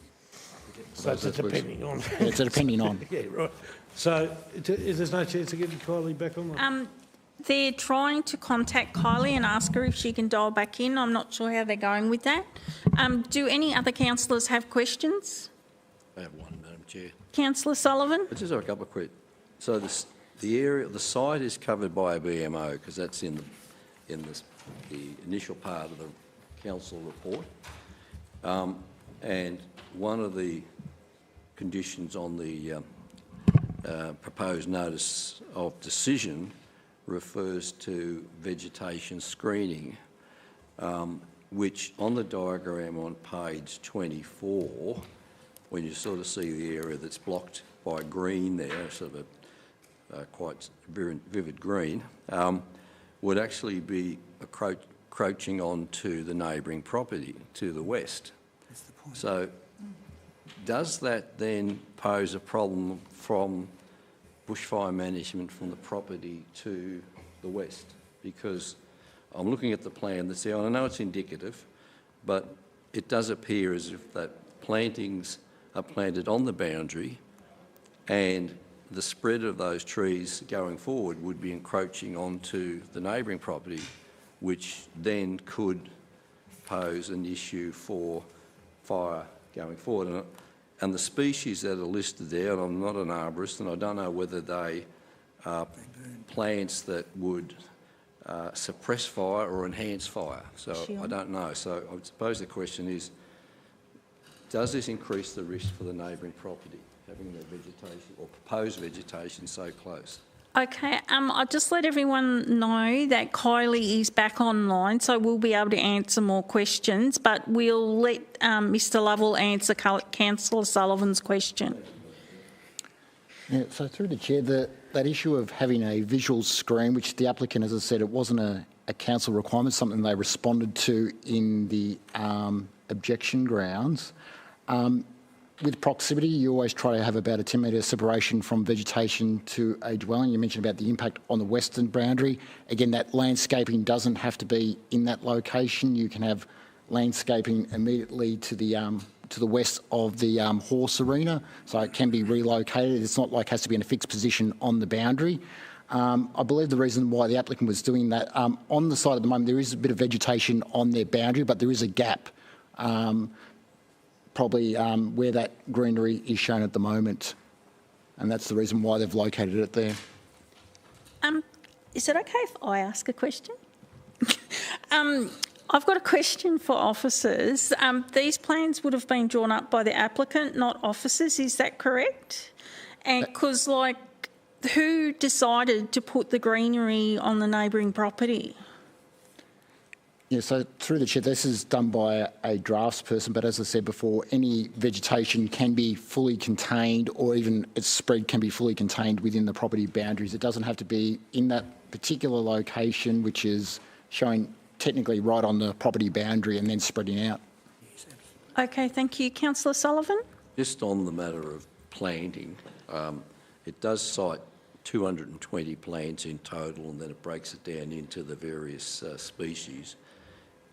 Speaker 3: So it's a depending on.
Speaker 7: Yeah, it's a depending on.
Speaker 3: Yeah, right. So there's no chance of getting Kylie back on?
Speaker 4: They're trying to contact Kylie and ask her if she can dial back in. I'm not sure how they're going with that. Do any other councillors have questions?
Speaker 10: I have one, Madam Chair.
Speaker 4: Councillor Sullivan?
Speaker 10: I just have a couple of questions. So the site is covered by a BMO because that's in the initial part of the council report, and one of the conditions on the proposed notice of decision refers to vegetation screening, which on the diagram on page 24, when you sort of see the area that's blocked by green there, sort of a quite vivid green, would actually be encroaching onto the neighbouring property to the west. That's the point. So does that then pose a problem from bushfire management from the property to the west? Because I'm looking at the plan that's there, and I know it's indicative, but it does appear as if that plantings are planted on the boundary, and the spread of those trees going forward would be encroaching onto the neighbouring property, which then could pose an issue for fire going forward. And the species that are listed there, and I'm not an arborist, and I don't know whether they are plants that would suppress fire or enhance fire. So I don't know. So I suppose the question is, does this increase the risk for the neighbouring property, having their vegetation or proposed vegetation so close?
Speaker 4: Okay, I'll just let everyone know that Kylie is back online, so we'll be able to answer more questions, but we'll let Mr Lovell answer Councillor Sullivan's question.
Speaker 7: Yeah, so through the chair, that issue of having a visual screen, which the applicant, as I said, it wasn't a council requirement, something they responded to in the objection grounds. With proximity, you always try to have about a 10-metre separation from vegetation to a dwelling. You mentioned about the impact on the western boundary. Again, that landscaping doesn't have to be in that location. You can have landscaping immediately to the west of the horse arena, so it can be relocated. It's not like it has to be in a fixed position on the boundary. I believe the reason why the applicant was doing that, on the side at the moment, there is a bit of vegetation on their boundary, but there is a gap. Probably where that greenery is shown at the moment, and that's the reason why they've located it there.
Speaker 4: Is it okay if I ask a question? I've got a question for officers. These plans would have been drawn up by the applicant, not officers, is that correct? And because, like, who decided to put the greenery on the neighbouring property?
Speaker 7: Yeah, so through the chair, this is done by a draftsperson, but as I said before, any vegetation can be fully contained, or even its spread can be fully contained within the property boundaries. It doesn't have to be in that particular location, which is showing technically right on the property boundary and then spreading out.
Speaker 4: Okay, thank you. Councillor Sullivan?
Speaker 10: Just on the matter of planting, it does cite 220 plants in total, and then it breaks it down into the various species.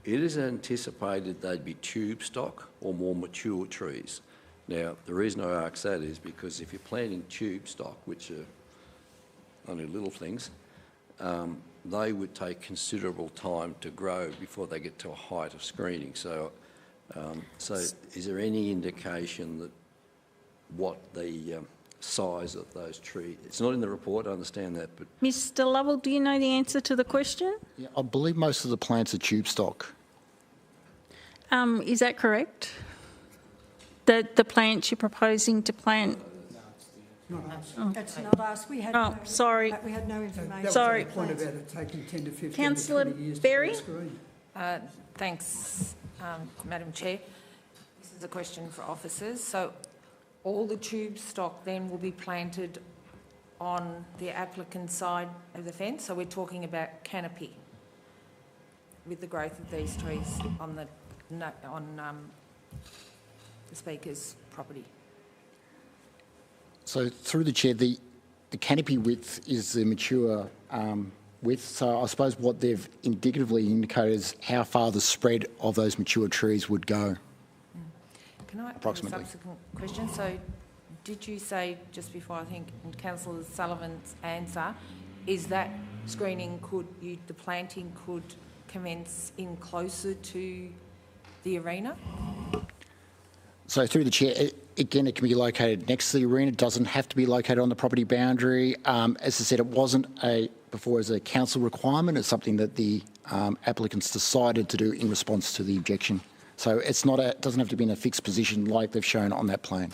Speaker 10: It is anticipated they'd be tube stock or more mature trees. Now, the reason I ask that is because if you're planting tube stock, which are only little things, they would take considerable time to grow before they get to a height of screening. So is there any indication that what the size of those trees? It's not in the report, I understand that, but...
Speaker 4: Mr Lovell, do you know the answer to the question?
Speaker 7: Yeah, I believe most of the plants are tube stock.
Speaker 4: Is that correct? The plants you're proposing to plant?
Speaker 9: Not us.
Speaker 8: That's not us. We had
Speaker 4: Oh, sorry.
Speaker 8: We had no information.
Speaker 4: Sorry.
Speaker 9: The point about it taking 10 to 15
Speaker 4: Councillor
Speaker 9: to 20 years
Speaker 4: Berry?
Speaker 9: to screen.
Speaker 11: Thanks, Madam Chair. This is a question for officers. So all the tube stock then will be planted on the applicant's side of the fence? So we're talking about canopy with the growth of these trees on the Speaker's property.
Speaker 7: So through the chair, the canopy width is the mature width. So I suppose what they've indicatively indicated is how far the spread of those mature trees would go.
Speaker 11: Can I
Speaker 7: Approximately.
Speaker 11: ask a subsequent question? So did you say just before, I think, in Councillor Sullivan's answer, is that screening the planting could commence in closer to the arena?
Speaker 7: So through the chair, again, it can be located next to the arena. It doesn't have to be located on the property boundary. As I said, it wasn't before as a council requirement. It's something that the applicants decided to do in response to the objection. So it's not it doesn't have to be in a fixed position like they've shown on that plan.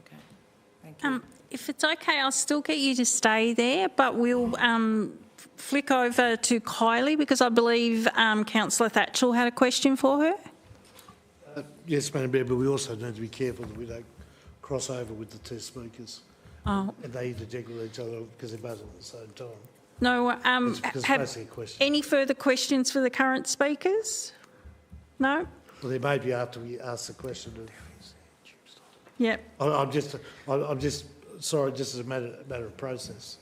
Speaker 11: Okay, thank you.
Speaker 4: If it's okay, I'll still get you to stay there, but we'll flick over to Kylie because I believe Councillor Thatchell had a question for her.
Speaker 3: Yes, Madam Mayor, but we also need to be careful that we don't cross over with the two speakers.
Speaker 4: Oh.
Speaker 3: And they interject with each other because they're both at the same time.
Speaker 4: No,
Speaker 3: It's
Speaker 4: have
Speaker 3: basically a question.
Speaker 4: any further questions for the current speakers? No?
Speaker 3: Well, there may be after we ask the question.
Speaker 4: Yep.
Speaker 3: I'm just sorry, just as a matter of process.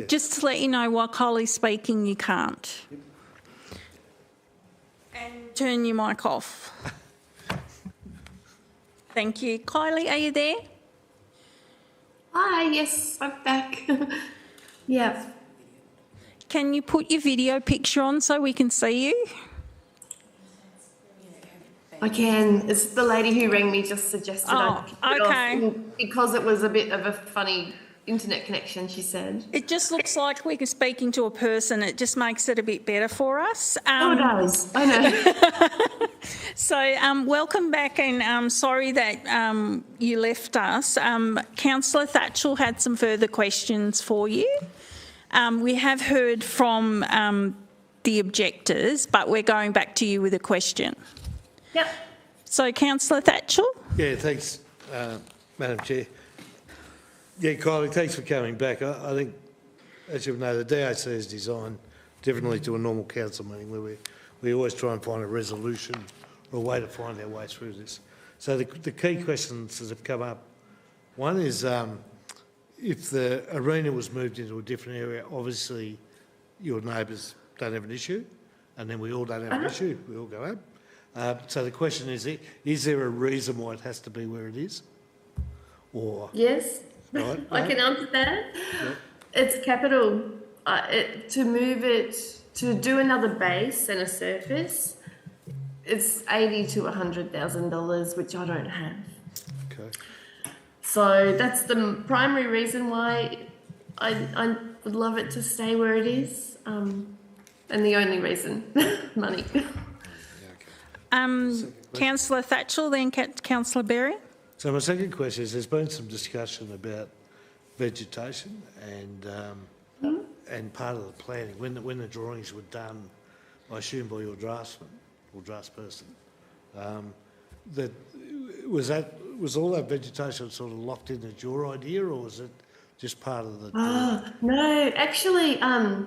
Speaker 4: Just to let you know, while Kylie's speaking, you can't. Yep. And turn your mic off. Thank you. Kylie, are you there?
Speaker 5: Hi, yes, I'm back. Yeah.
Speaker 4: Can you put your video picture on so we can see you?
Speaker 5: I can. It's the lady who rang me just suggested I keep it
Speaker 4: okay.
Speaker 5: off because it was a bit of a funny internet connection, she said.
Speaker 4: It just looks like we're speaking to a person. It just makes it a bit better for us.
Speaker 5: It does. I know.
Speaker 4: So welcome back, and sorry that you left us. Councillor Thatchell had some further questions for you. We have heard from the objectors, but we're going back to you with a question.
Speaker 5: Yep.
Speaker 4: So, Councillor Thatchell?
Speaker 3: Yeah, thanks, Madam Chair. Yeah, Kylie, thanks for coming back. I think, as you know, the DAC is designed differently to a normal council meeting where we always try and find a resolution or a way to find our way through this. So the key questions that have come up, one is if the arena was moved into a different area, obviously your neighbours don't have an issue, and then we all don't have an issue, we all go home. So the question is there a reason why it has to be where it is? Or
Speaker 5: Yes,
Speaker 3: right,
Speaker 5: I can answer that.
Speaker 3: Yep.
Speaker 5: It's capital. To move it, to do another base and a surface, it's $80,000 to $100,000, which I don't have.
Speaker 3: Okay.
Speaker 5: So that's the primary reason why I would love it to stay where it is, and the only reason, money.
Speaker 4: Councillor Thatchell, then Councillor Berry.
Speaker 3: So my second question is, there's been some discussion about vegetation and part of the planning. When the drawings were done, I assume by your draftsman or draftsperson, was all that vegetation sort of locked in as your idea, or was it just part of the?
Speaker 5: No, actually, I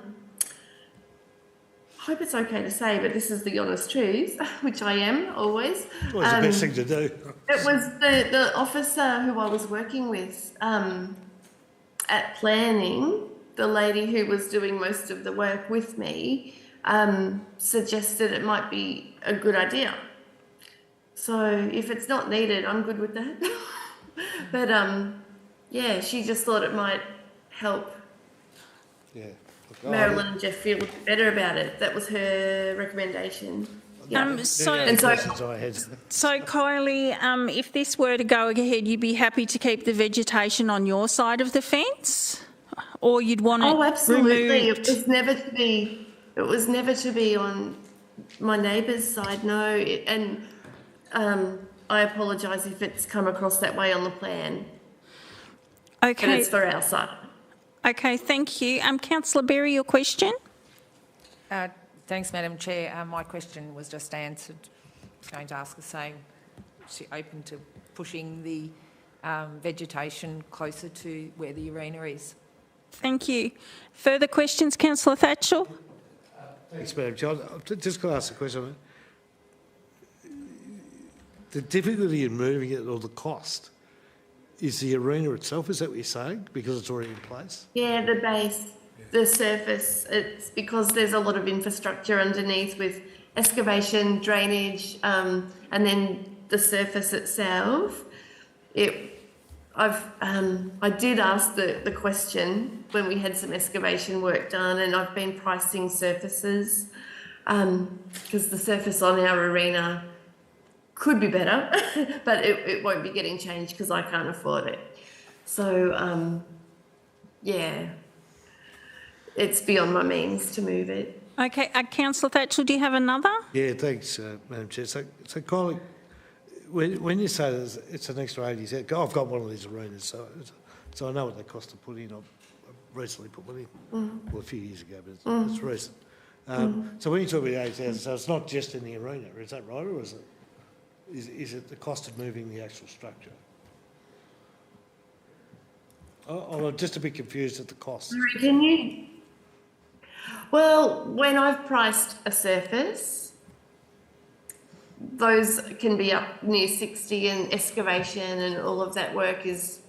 Speaker 5: hope it's okay to say, but this is the honest truth, which I am always.
Speaker 3: It's always the best thing to do.
Speaker 5: It was the officer who I was working with at planning, the lady who was doing most of the work with me, suggested it might be a good idea. So if it's not needed, I'm good with that. But yeah, she just thought it might help.
Speaker 3: Yeah.
Speaker 5: Marilyn and Jeff feel better about it. That was her recommendation. Yeah.
Speaker 4: So Kylie, if this were to go ahead, you'd be happy to keep the vegetation on your side of the fence, or you'd want it
Speaker 5: absolutely.
Speaker 4: removed?
Speaker 5: It was never to be on my neighbour's side. No, and I apologise if it's come across that way on the plan. but
Speaker 4: Okay,
Speaker 5: it's for our site.
Speaker 4: okay, thank you. Councillor Berry, your question?
Speaker 11: Thanks, Madam Chair. My question was just answered. I was going to ask the same. Is she open to pushing the vegetation closer to where the arena is?
Speaker 4: Thank you. Further questions, Councillor Thatchell?
Speaker 3: Thanks, Madam Chair. I've just got to ask a question. The difficulty in moving it or the cost is the arena itself, is that what you're saying? Because it's already in place?
Speaker 5: Yeah, the base, the surface, it's because there's a lot of infrastructure underneath with excavation, drainage, and then the surface itself. I did ask the question when we had some excavation work done, and I've been pricing surfaces because the surface on our arena could be better, but it won't be getting changed because I can't afford it. So, yeah, it's beyond my means to move it.
Speaker 4: Okay, Councillor Thatchell, do you have another?
Speaker 3: Yeah, thanks, Madam Chair. So Kylie, when you say it's an extra 80, I've got one of these arenas, so I know what they cost to put in. I've recently put one in, well, a few years ago, but it's recent. So when you talk about 80,000, so it's not just in the arena, is that right, or is it the cost of moving the actual structure? I'm just a bit confused at the cost.
Speaker 5: Can you? Well, when I've priced a surface, those can be up near 60, and excavation and all of that work is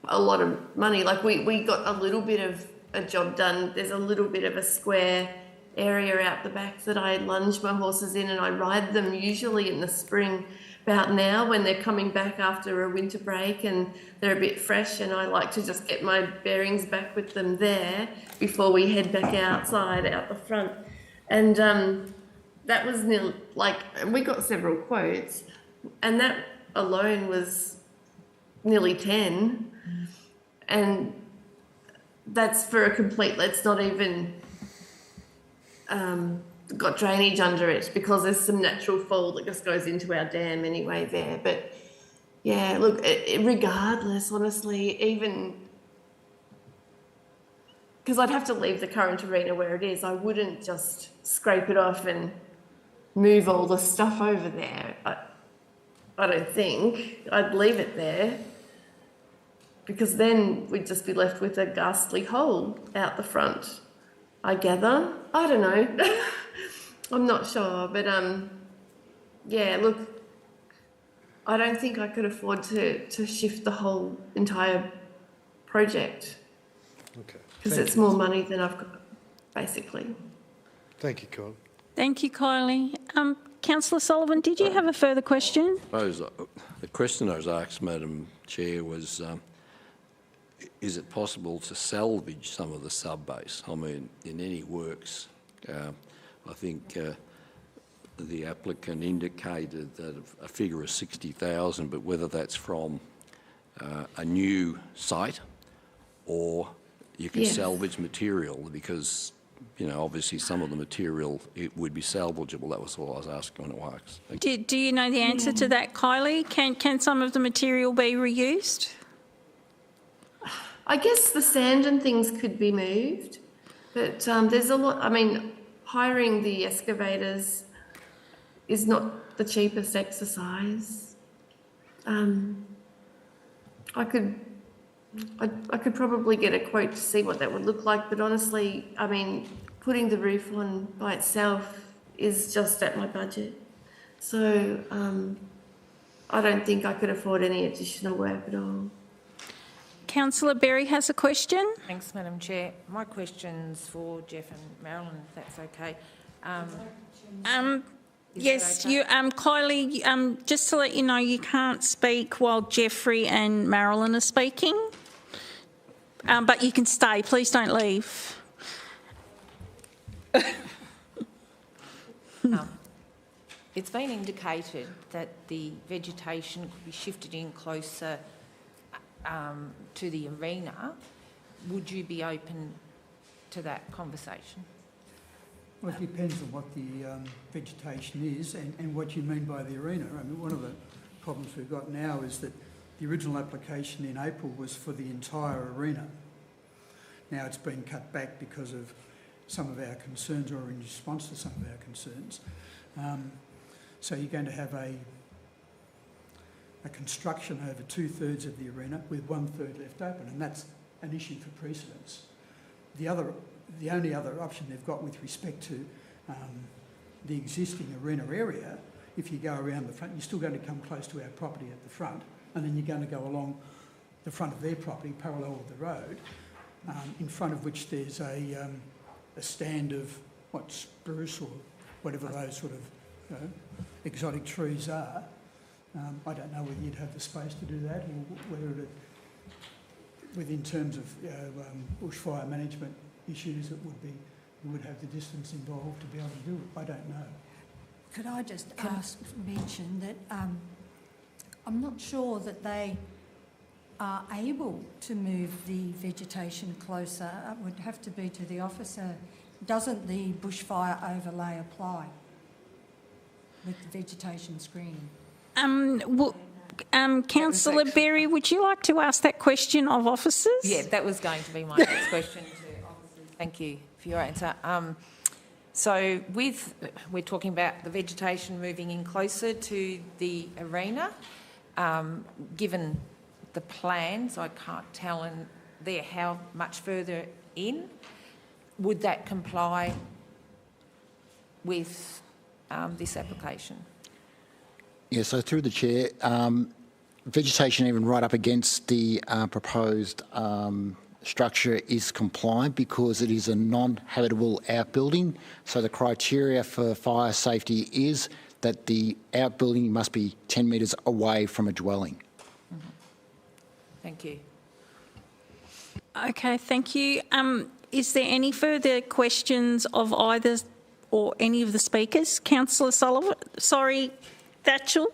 Speaker 5: a lot of money. Like we got a little bit of a job done. There's a little bit of a square area out the back that I lunge my horses in, and I ride them usually in the spring about now when they're coming back after a winter break and they're a bit fresh, and I like to just get my bearings back with them there before we head back outside out the front. And that was we got several quotes, and that alone was nearly 10, and that's for a complete, that's not even got drainage under it because there's some natural fall that just goes into our dam anyway there. But yeah, look, regardless, honestly, even because I'd have to leave the current arena where it is, I wouldn't just scrape it off and move all the stuff over there. I don't think. I'd leave it there because then we'd just be left with a ghastly hole out the front, I gather. I don't know. I'm not sure, but yeah, look, I don't think I could afford to shift the whole entire project.
Speaker 3: Okay.
Speaker 5: Because it's more money than I've got, basically.
Speaker 3: Thank you, Kylie.
Speaker 4: Thank you, Kylie. Councillor Sullivan, did you have a further question?
Speaker 10: The question I was asked, Madam Chair, was is it possible to salvage some of the sub-base? I mean, in any works, I think the applicant indicated that a figure of 60,000, but whether that's from a new site or you can salvage material, because, you know, obviously some of the material, it would be salvageable. That was all I was asking when it works.
Speaker 4: Do you know the answer to that, Kylie? Can some of the material be reused?
Speaker 5: I guess the sand and things could be moved, but there's a lot, I mean, hiring the excavators is not the cheapest exercise. I could probably get a quote to see what that would look like, but honestly, I mean, putting the roof on by itself is just at my budget. So I don't think I could afford any additional work at all.
Speaker 4: Councillor Berry has a question.
Speaker 11: Thanks, Madam Chair. My question's for Jeff and Marilyn, if that's okay.
Speaker 4: Yes,
Speaker 11: okay?
Speaker 4: Kylie, just to let you know, you can't speak while Jeffrey and Marilyn are speaking, but you can stay. Please don't leave.
Speaker 11: It's been indicated that the vegetation could be shifted in closer to the arena. Would you be open to that conversation?
Speaker 9: Well, it depends on what the vegetation is and what you mean by the arena. I mean, one of the problems we've got now is that The original application in April was for the entire arena. Now it's been cut back because of some of our concerns, or in response to some of our concerns. So you're going to have a construction over 2/3 of the arena with 1/3 left open, and that's an issue for precedence. The only other option they've got with respect to the existing arena area, if you go around the front, you're still going to come close to our property at the front, and then you're going to go along the front of their property parallel with the road, in front of which there's a stand of spruce or whatever those sort of exotic trees are. I don't know whether you'd have the space to do that, or whether within terms of bushfire management issues, you would have the distance involved to be able to do it. I don't know.
Speaker 8: Could I just mention that I'm not sure that they are able to move the vegetation closer. It would have to be to the officer. Doesn't the bushfire overlay apply with the vegetation screening?
Speaker 4: Councillor Berry, would you like to ask that question of officers?
Speaker 11: Yeah, that was going to be my next question to officers. Thank you for your answer. So we're talking about the vegetation moving in closer to the arena. Given the plans, I can't tell in there how much further in. Would that comply with this application?
Speaker 7: Yeah, so through the chair, vegetation even right up against the proposed structure is compliant because it is a non-habitable outbuilding. So the criteria for fire safety is that the outbuilding must be 10 metres away from a dwelling.
Speaker 11: Mm-hmm. Thank you.
Speaker 4: Okay, thank you. Is there any further questions of either or any of the speakers? Councillor Sullivan, sorry, Thatchell.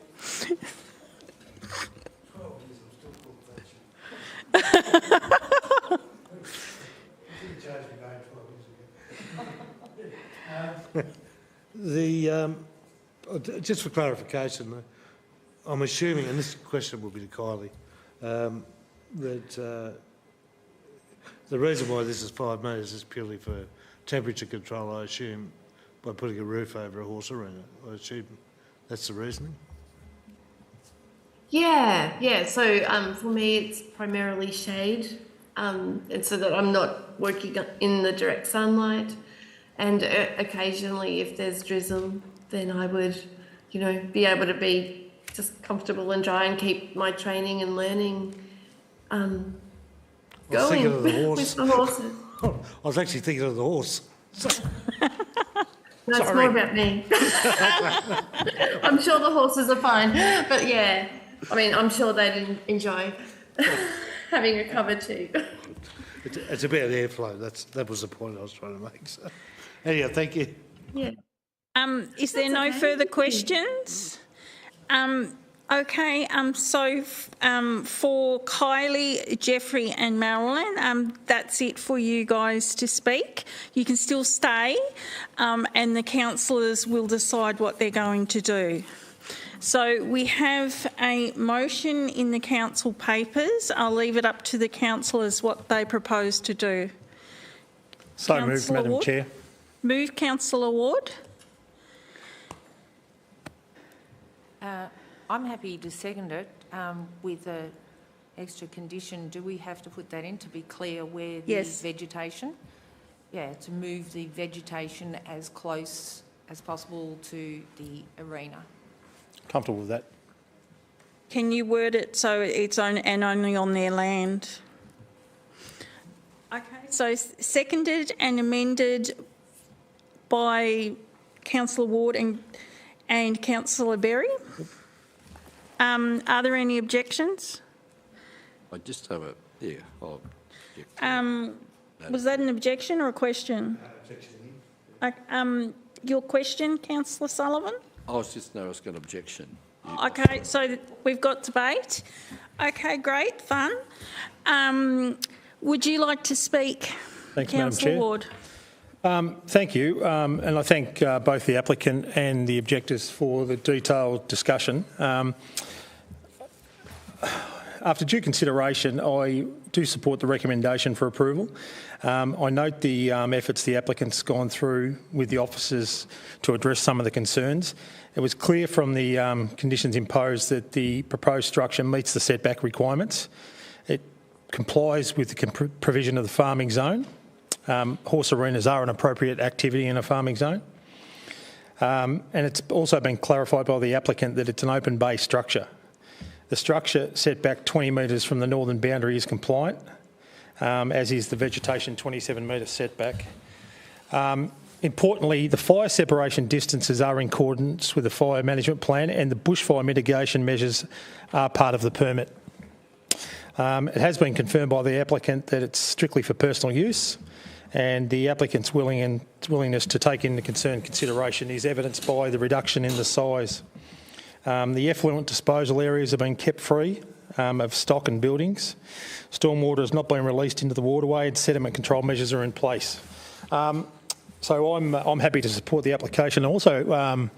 Speaker 3: Just for clarification, I'm assuming, and this question will be to Kylie, that the reason why this is 5 metres is purely for temperature control, I assume, by putting a roof over a horse arena. I assume that's the reasoning?
Speaker 5: Yeah. So for me, it's primarily shade, and so that I'm not working in the direct sunlight. And occasionally, if there's drizzle, then I would, be able to be just comfortable and dry and keep my training and learning going
Speaker 3: of the horse.
Speaker 5: with the horses.
Speaker 3: I was actually thinking of the horse.
Speaker 5: No, it's more about me. I'm sure the horses are fine, but yeah, I'm sure they'd enjoy having a cover too.
Speaker 3: It's about airflow. That was the point I was trying to make. So, anyhow, thank you.
Speaker 5: Yeah.
Speaker 4: Is there no further questions? Okay, so for Kylie, Jeffrey and Marilyn, that's it for you guys to speak. You can still stay and the councillors will decide what they're going to do. So we have a motion in the council papers. I'll leave it up to the councillors what they propose to do.
Speaker 2: So moved, Madam
Speaker 4: Ward?
Speaker 2: Chair.
Speaker 4: Move, Councillor Ward.
Speaker 11: I'm happy to second it with an extra condition. Do we have to put that in to be clear where the vegetation? Yeah, to move the vegetation as close as possible to the arena.
Speaker 2: Comfortable with that.
Speaker 4: Can you word it so it's only on their land? Okay, so seconded and amended by Councillor Ward and Councillor Berry. Are there any objections?
Speaker 10: I just have
Speaker 4: Was that an objection or a question? Your question, Councillor Sullivan?
Speaker 10: I was just noticing an objection.
Speaker 4: Okay, so we've got debate. Okay, great, fun. Would you like to speak,
Speaker 2: Thanks, Madam
Speaker 4: Councillor
Speaker 2: Chair.
Speaker 4: Ward?
Speaker 2: Thank you, and I thank both the applicant and the objectors for the detailed discussion. after due consideration, I do support the recommendation for approval. I note the efforts the applicant's gone through with the officers to address some of the concerns. It was clear from the conditions imposed that the proposed structure meets the setback requirements. It complies with the provision of the farming zone. Horse arenas are an appropriate activity in a farming zone. And it's also been clarified by the applicant that it's an open bay structure. The structure set back 20 metres from the northern boundary is compliant, as is the vegetation 27 metre setback. Importantly, the fire separation distances are in accordance with the fire management plan, and the bushfire mitigation measures are part of the permit. It has been confirmed by the applicant that it's strictly for personal use, and the applicant's willingness to take into consideration is evidenced by the reduction in the size. The effluent disposal areas have been kept free of stock and buildings. Stormwater has not been released into the waterway, and sediment control measures are in place. So I'm happy to support the application. Also, I'm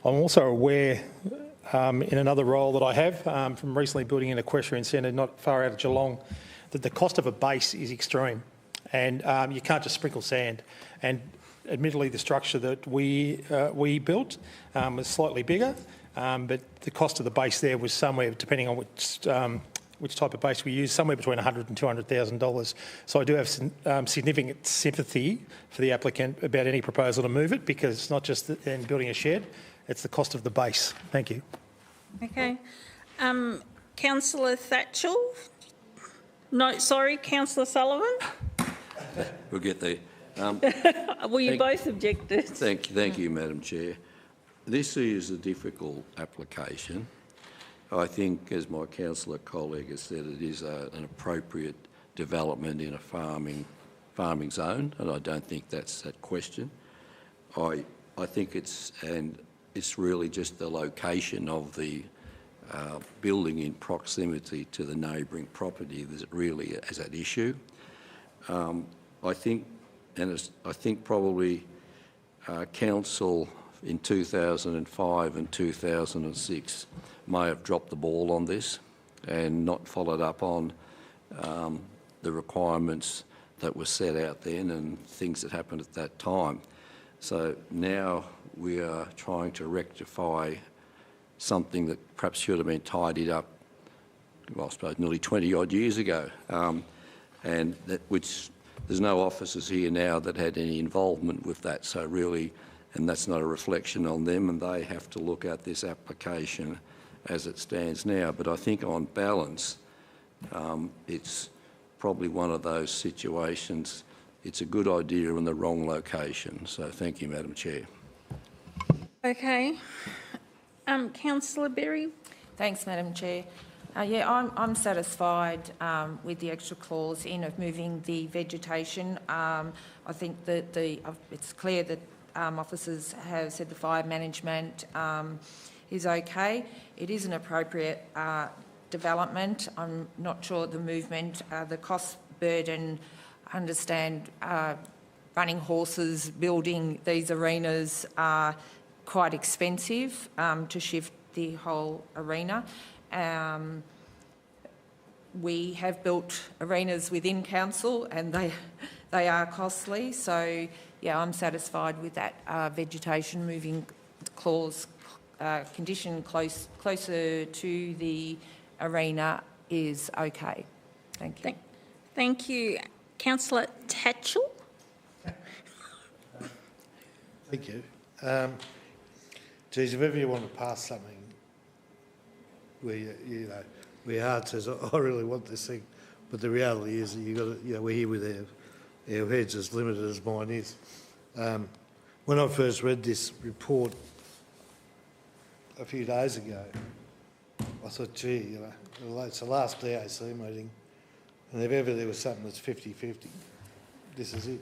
Speaker 2: also aware, in another role that I have from recently building an equestrian centre not far out of Geelong, that the cost of a base is extreme, and you can't just sprinkle sand. And admittedly, the structure that we built was slightly bigger, but the cost of the base there was somewhere, depending on which type of base we use, somewhere between $100,000 and $200,000. So I do have significant sympathy for the applicant about any proposal to move it, because it's not just in building a shed, it's the cost of the base. Thank you.
Speaker 4: Okay. Councillor Thatchell? No, sorry, Councillor Sullivan?
Speaker 10: We'll get there.
Speaker 4: Well, you both objected.
Speaker 10: Thank you, Madam Chair. This is a difficult application. I think, as my councillor colleague has said, it is an appropriate development in a farming zone, and I don't think that's that question. I think it's really just the location of the building in proximity to the neighbouring property that really is at issue. I think probably council in 2005 and 2006 may have dropped the ball on this and not followed up on the requirements that were set out then and things that happened at that time. So now we are trying to rectify something that perhaps should have been tidied up, well, I suppose nearly 20 odd years ago, and which there's no officers here now that had any involvement with that. So really, and that's not a reflection on them, and they have to look at this application as it stands now. But I think on balance, it's probably one of those situations. It's a good idea in the wrong location. So thank you, Madam Chair.
Speaker 4: Okay. Councillor Berry? Thanks,
Speaker 11: Madam Chair. Yeah, I'm satisfied with the extra clause in of moving the vegetation. I think that it's clear that officers have said the fire management is okay. It is an appropriate development. I'm not sure the movement, the cost burden, understand running horses, building these arenas are quite expensive to shift the whole arena. We have built arenas within council and they are costly. So, yeah, I'm satisfied with that vegetation moving clause condition closer to the arena is okay. Thank you.
Speaker 4: Thank you. Councillor Tatchell?
Speaker 3: Thank you. Geez, if ever you want to pass something where heart says, I really want this thing, but the reality is that you've got to, we're here with our heads as limited as mine is. When I first read this report a few days ago, I thought, gee, it's the last DAC meeting, and if ever there was something that's 50-50, this is it.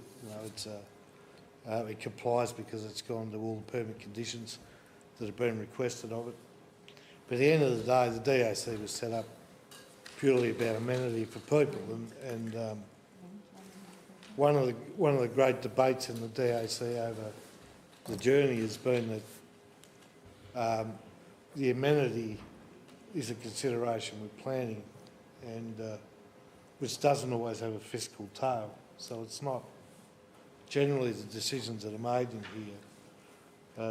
Speaker 3: It complies because it's gone to all the permit conditions that have been requested of it. But at the end of the day, the DAC was set up purely about amenity for people, and one of the great debates in the DAC over the journey has been that the amenity is a consideration with planning and which doesn't always have a fiscal tail. So it's not generally the decisions that are made in here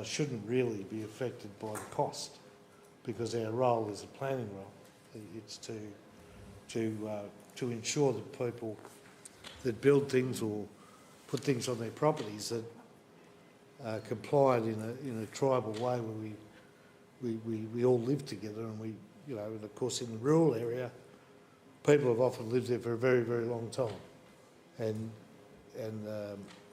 Speaker 3: shouldn't really be affected by the cost, because our role is a planning role. It's to ensure that people that build things or put things on their properties that are compliant in a tribal way where we all live together, and we, you know, and of course in the rural area, people have often lived there for a very, very long time, and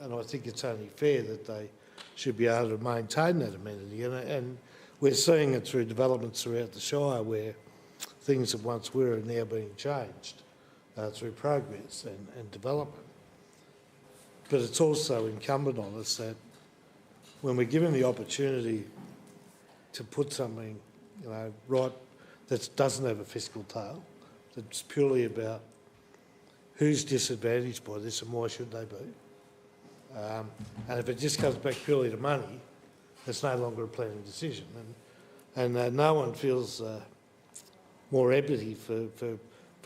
Speaker 3: I think it's only fair that they should be able to maintain that amenity, and we're seeing it through developments throughout the Shire where things that once were are now being changed through progress and development. But it's also incumbent on us that when we're given the opportunity to put something, you know, right that doesn't have a fiscal tail, that's purely about who's disadvantaged by this and why should they be. And if it just comes back purely to money, it's no longer a planning decision. And no one feels more empathy for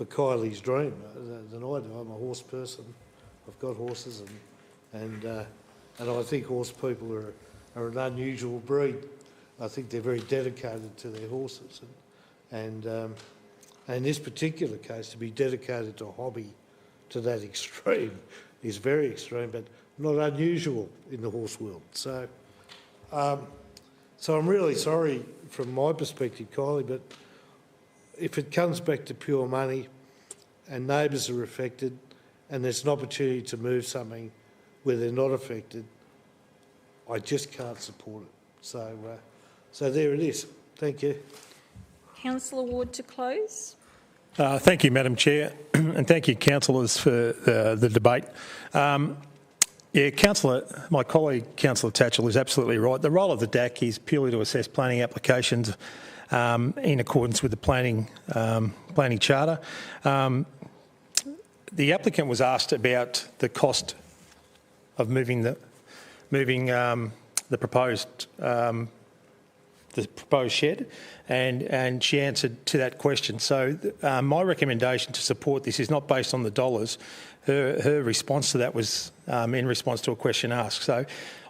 Speaker 3: Kylie's dream than I do. I'm a horse person. I've got horses, and I think horse people are an unusual breed. I think they're very dedicated to their horses, and in this particular case, to be dedicated to a hobby to that extreme is very extreme, but not unusual in the horse world. So I'm really sorry from my perspective, Kylie, but if it comes back to pure money and neighbours are affected and there's an opportunity to move something where they're not affected, I just can't support it. So there it is. Thank you.
Speaker 4: Councillor Ward to close.
Speaker 2: Thank you, Madam Chair, and thank you, councillors, for the debate. My colleague, Councillor Tatchell, is absolutely right. The role of the DAC is purely to assess planning applications in accordance with the planning charter. The applicant was asked about the cost of moving the proposed shed, and she answered to that question. So my recommendation to support this is not based on the dollars. Her response to that was in response to a question asked. So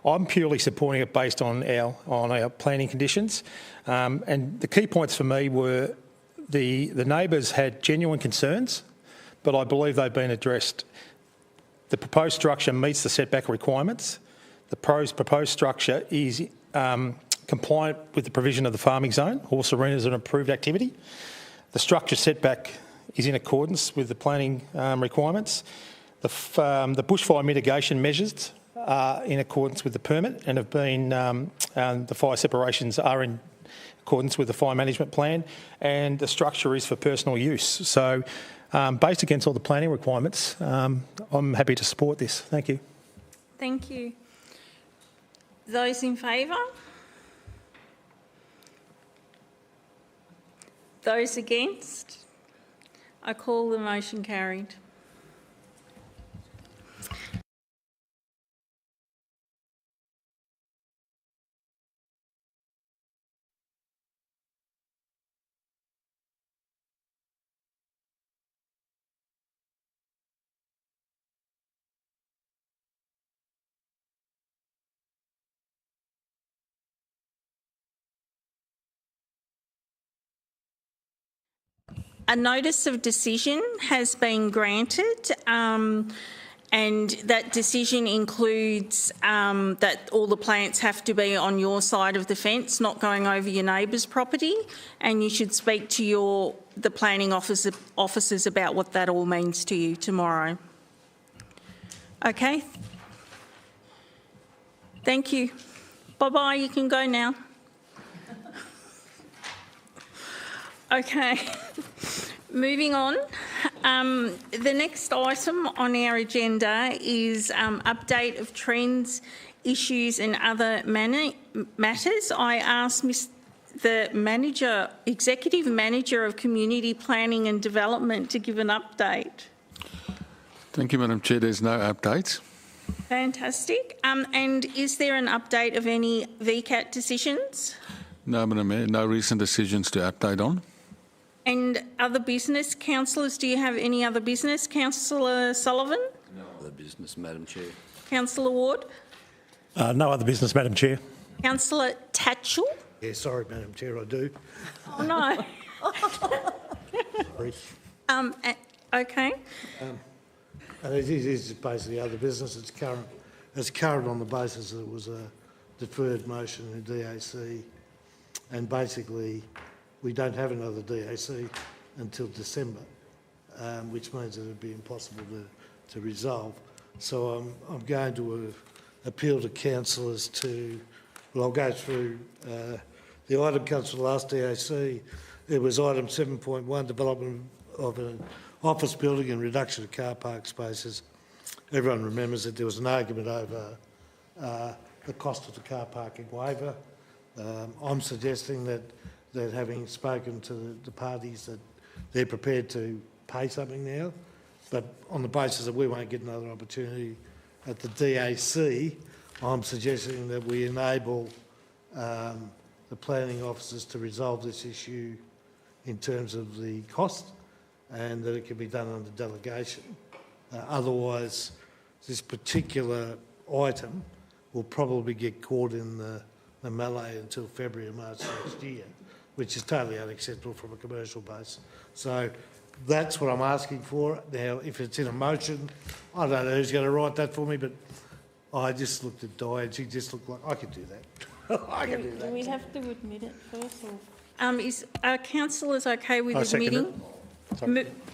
Speaker 2: I'm purely supporting it based on our planning conditions. And the key points for me were the neighbours had genuine concerns, but I believe they've been addressed. The proposed structure meets the setback requirements. The proposed structure is compliant with the provision of the farming zone. Horse arena is an approved activity. The structure setback is in accordance with the planning requirements. The bushfire mitigation measures are in accordance with the permit and have been, the fire separations are in accordance with the fire management plan, and the structure is for personal use. So based against all the planning requirements, I'm happy to support this. Thank you.
Speaker 4: Thank you. Those in favour? Those against? I call the motion carried. A notice of decision has been granted, and that decision includes that all the plants have to be on your side of the fence, not going over your neighbour's property, and you should speak to the planning officers about what that all means to you tomorrow. Okay. Thank you. Bye-bye, you can go now. Okay. Moving on, the next item on our agenda is update of trends, issues and other matters. I ask the Executive Manager of Community Planning and Development to give an update.
Speaker 6: Thank you, Madam Chair. There's no updates.
Speaker 4: Fantastic. And is there an update of any VCAT decisions?
Speaker 6: No, Madam Mayor, no recent decisions to update on.
Speaker 4: And other business, councillors, do you have any other business? Councillor Sullivan?
Speaker 10: No other business, Madam Chair.
Speaker 4: Councillor Ward?
Speaker 2: No other business, Madam Chair.
Speaker 4: Councillor Tatchell?
Speaker 3: Yeah, sorry, Madam Chair, I do.
Speaker 4: Oh, no.
Speaker 3: Sorry.
Speaker 4: Okay.
Speaker 3: And it is basically other business. It's current on the basis that it was a deferred motion in DAC, and basically we don't have another DAC until December, which means that it'd be impossible to resolve. So I'm going to appeal to councillors to, well, I'll go through the item comes from the last DAC. It was item 7.1, development of an office building and reduction of car park spaces. Everyone remembers that there was an argument over the cost of the car parking waiver. I'm suggesting that having spoken to the parties that they're prepared to pay something now, but on the basis that we won't get another opportunity at the DAC, I'm suggesting that we enable the planning officers to resolve this issue in terms of the cost, and that it can be done under delegation. Otherwise, this particular item will probably get caught in the melee until February or March next year, which is totally unacceptable from a commercial base. So that's what I'm asking for. Now, if it's in a motion, I don't know who's going to write that for me, but I just looked at Di and she just looked like I could do that. I can do that.
Speaker 4: Do we have to admit it first? Are councillors okay with admitting?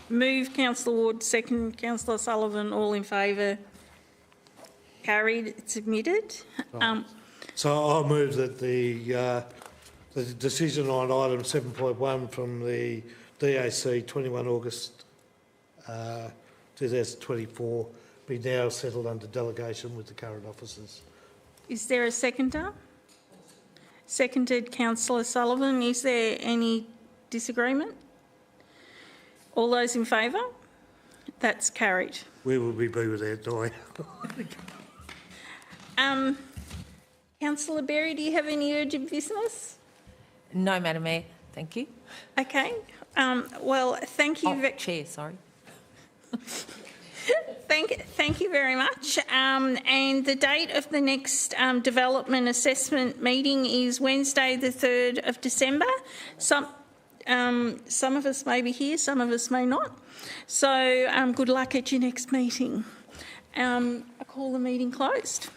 Speaker 4: Move councillor Ward, second councillor Sullivan, all in favour. Carried, it's admitted.
Speaker 3: So I'll move that the decision on item 7.1 from the DAC 21 August 2024 be now settled under delegation with the current officers.
Speaker 4: Is there a seconder? Seconded councillor Sullivan. Is there any disagreement? All those in favour? That's carried.
Speaker 3: Where would we be without Di?
Speaker 4: Councillor Berry, do you have any urgent business?
Speaker 11: No, Madam Mayor, thank you.
Speaker 4: Okay. Well, thank you.
Speaker 11: Chair, sorry.
Speaker 4: Thank you very much. And the date of the next development assessment meeting is Wednesday, the 3rd of December. Some of us may be here, some of us may not. So good luck at your next meeting. I call the meeting closed.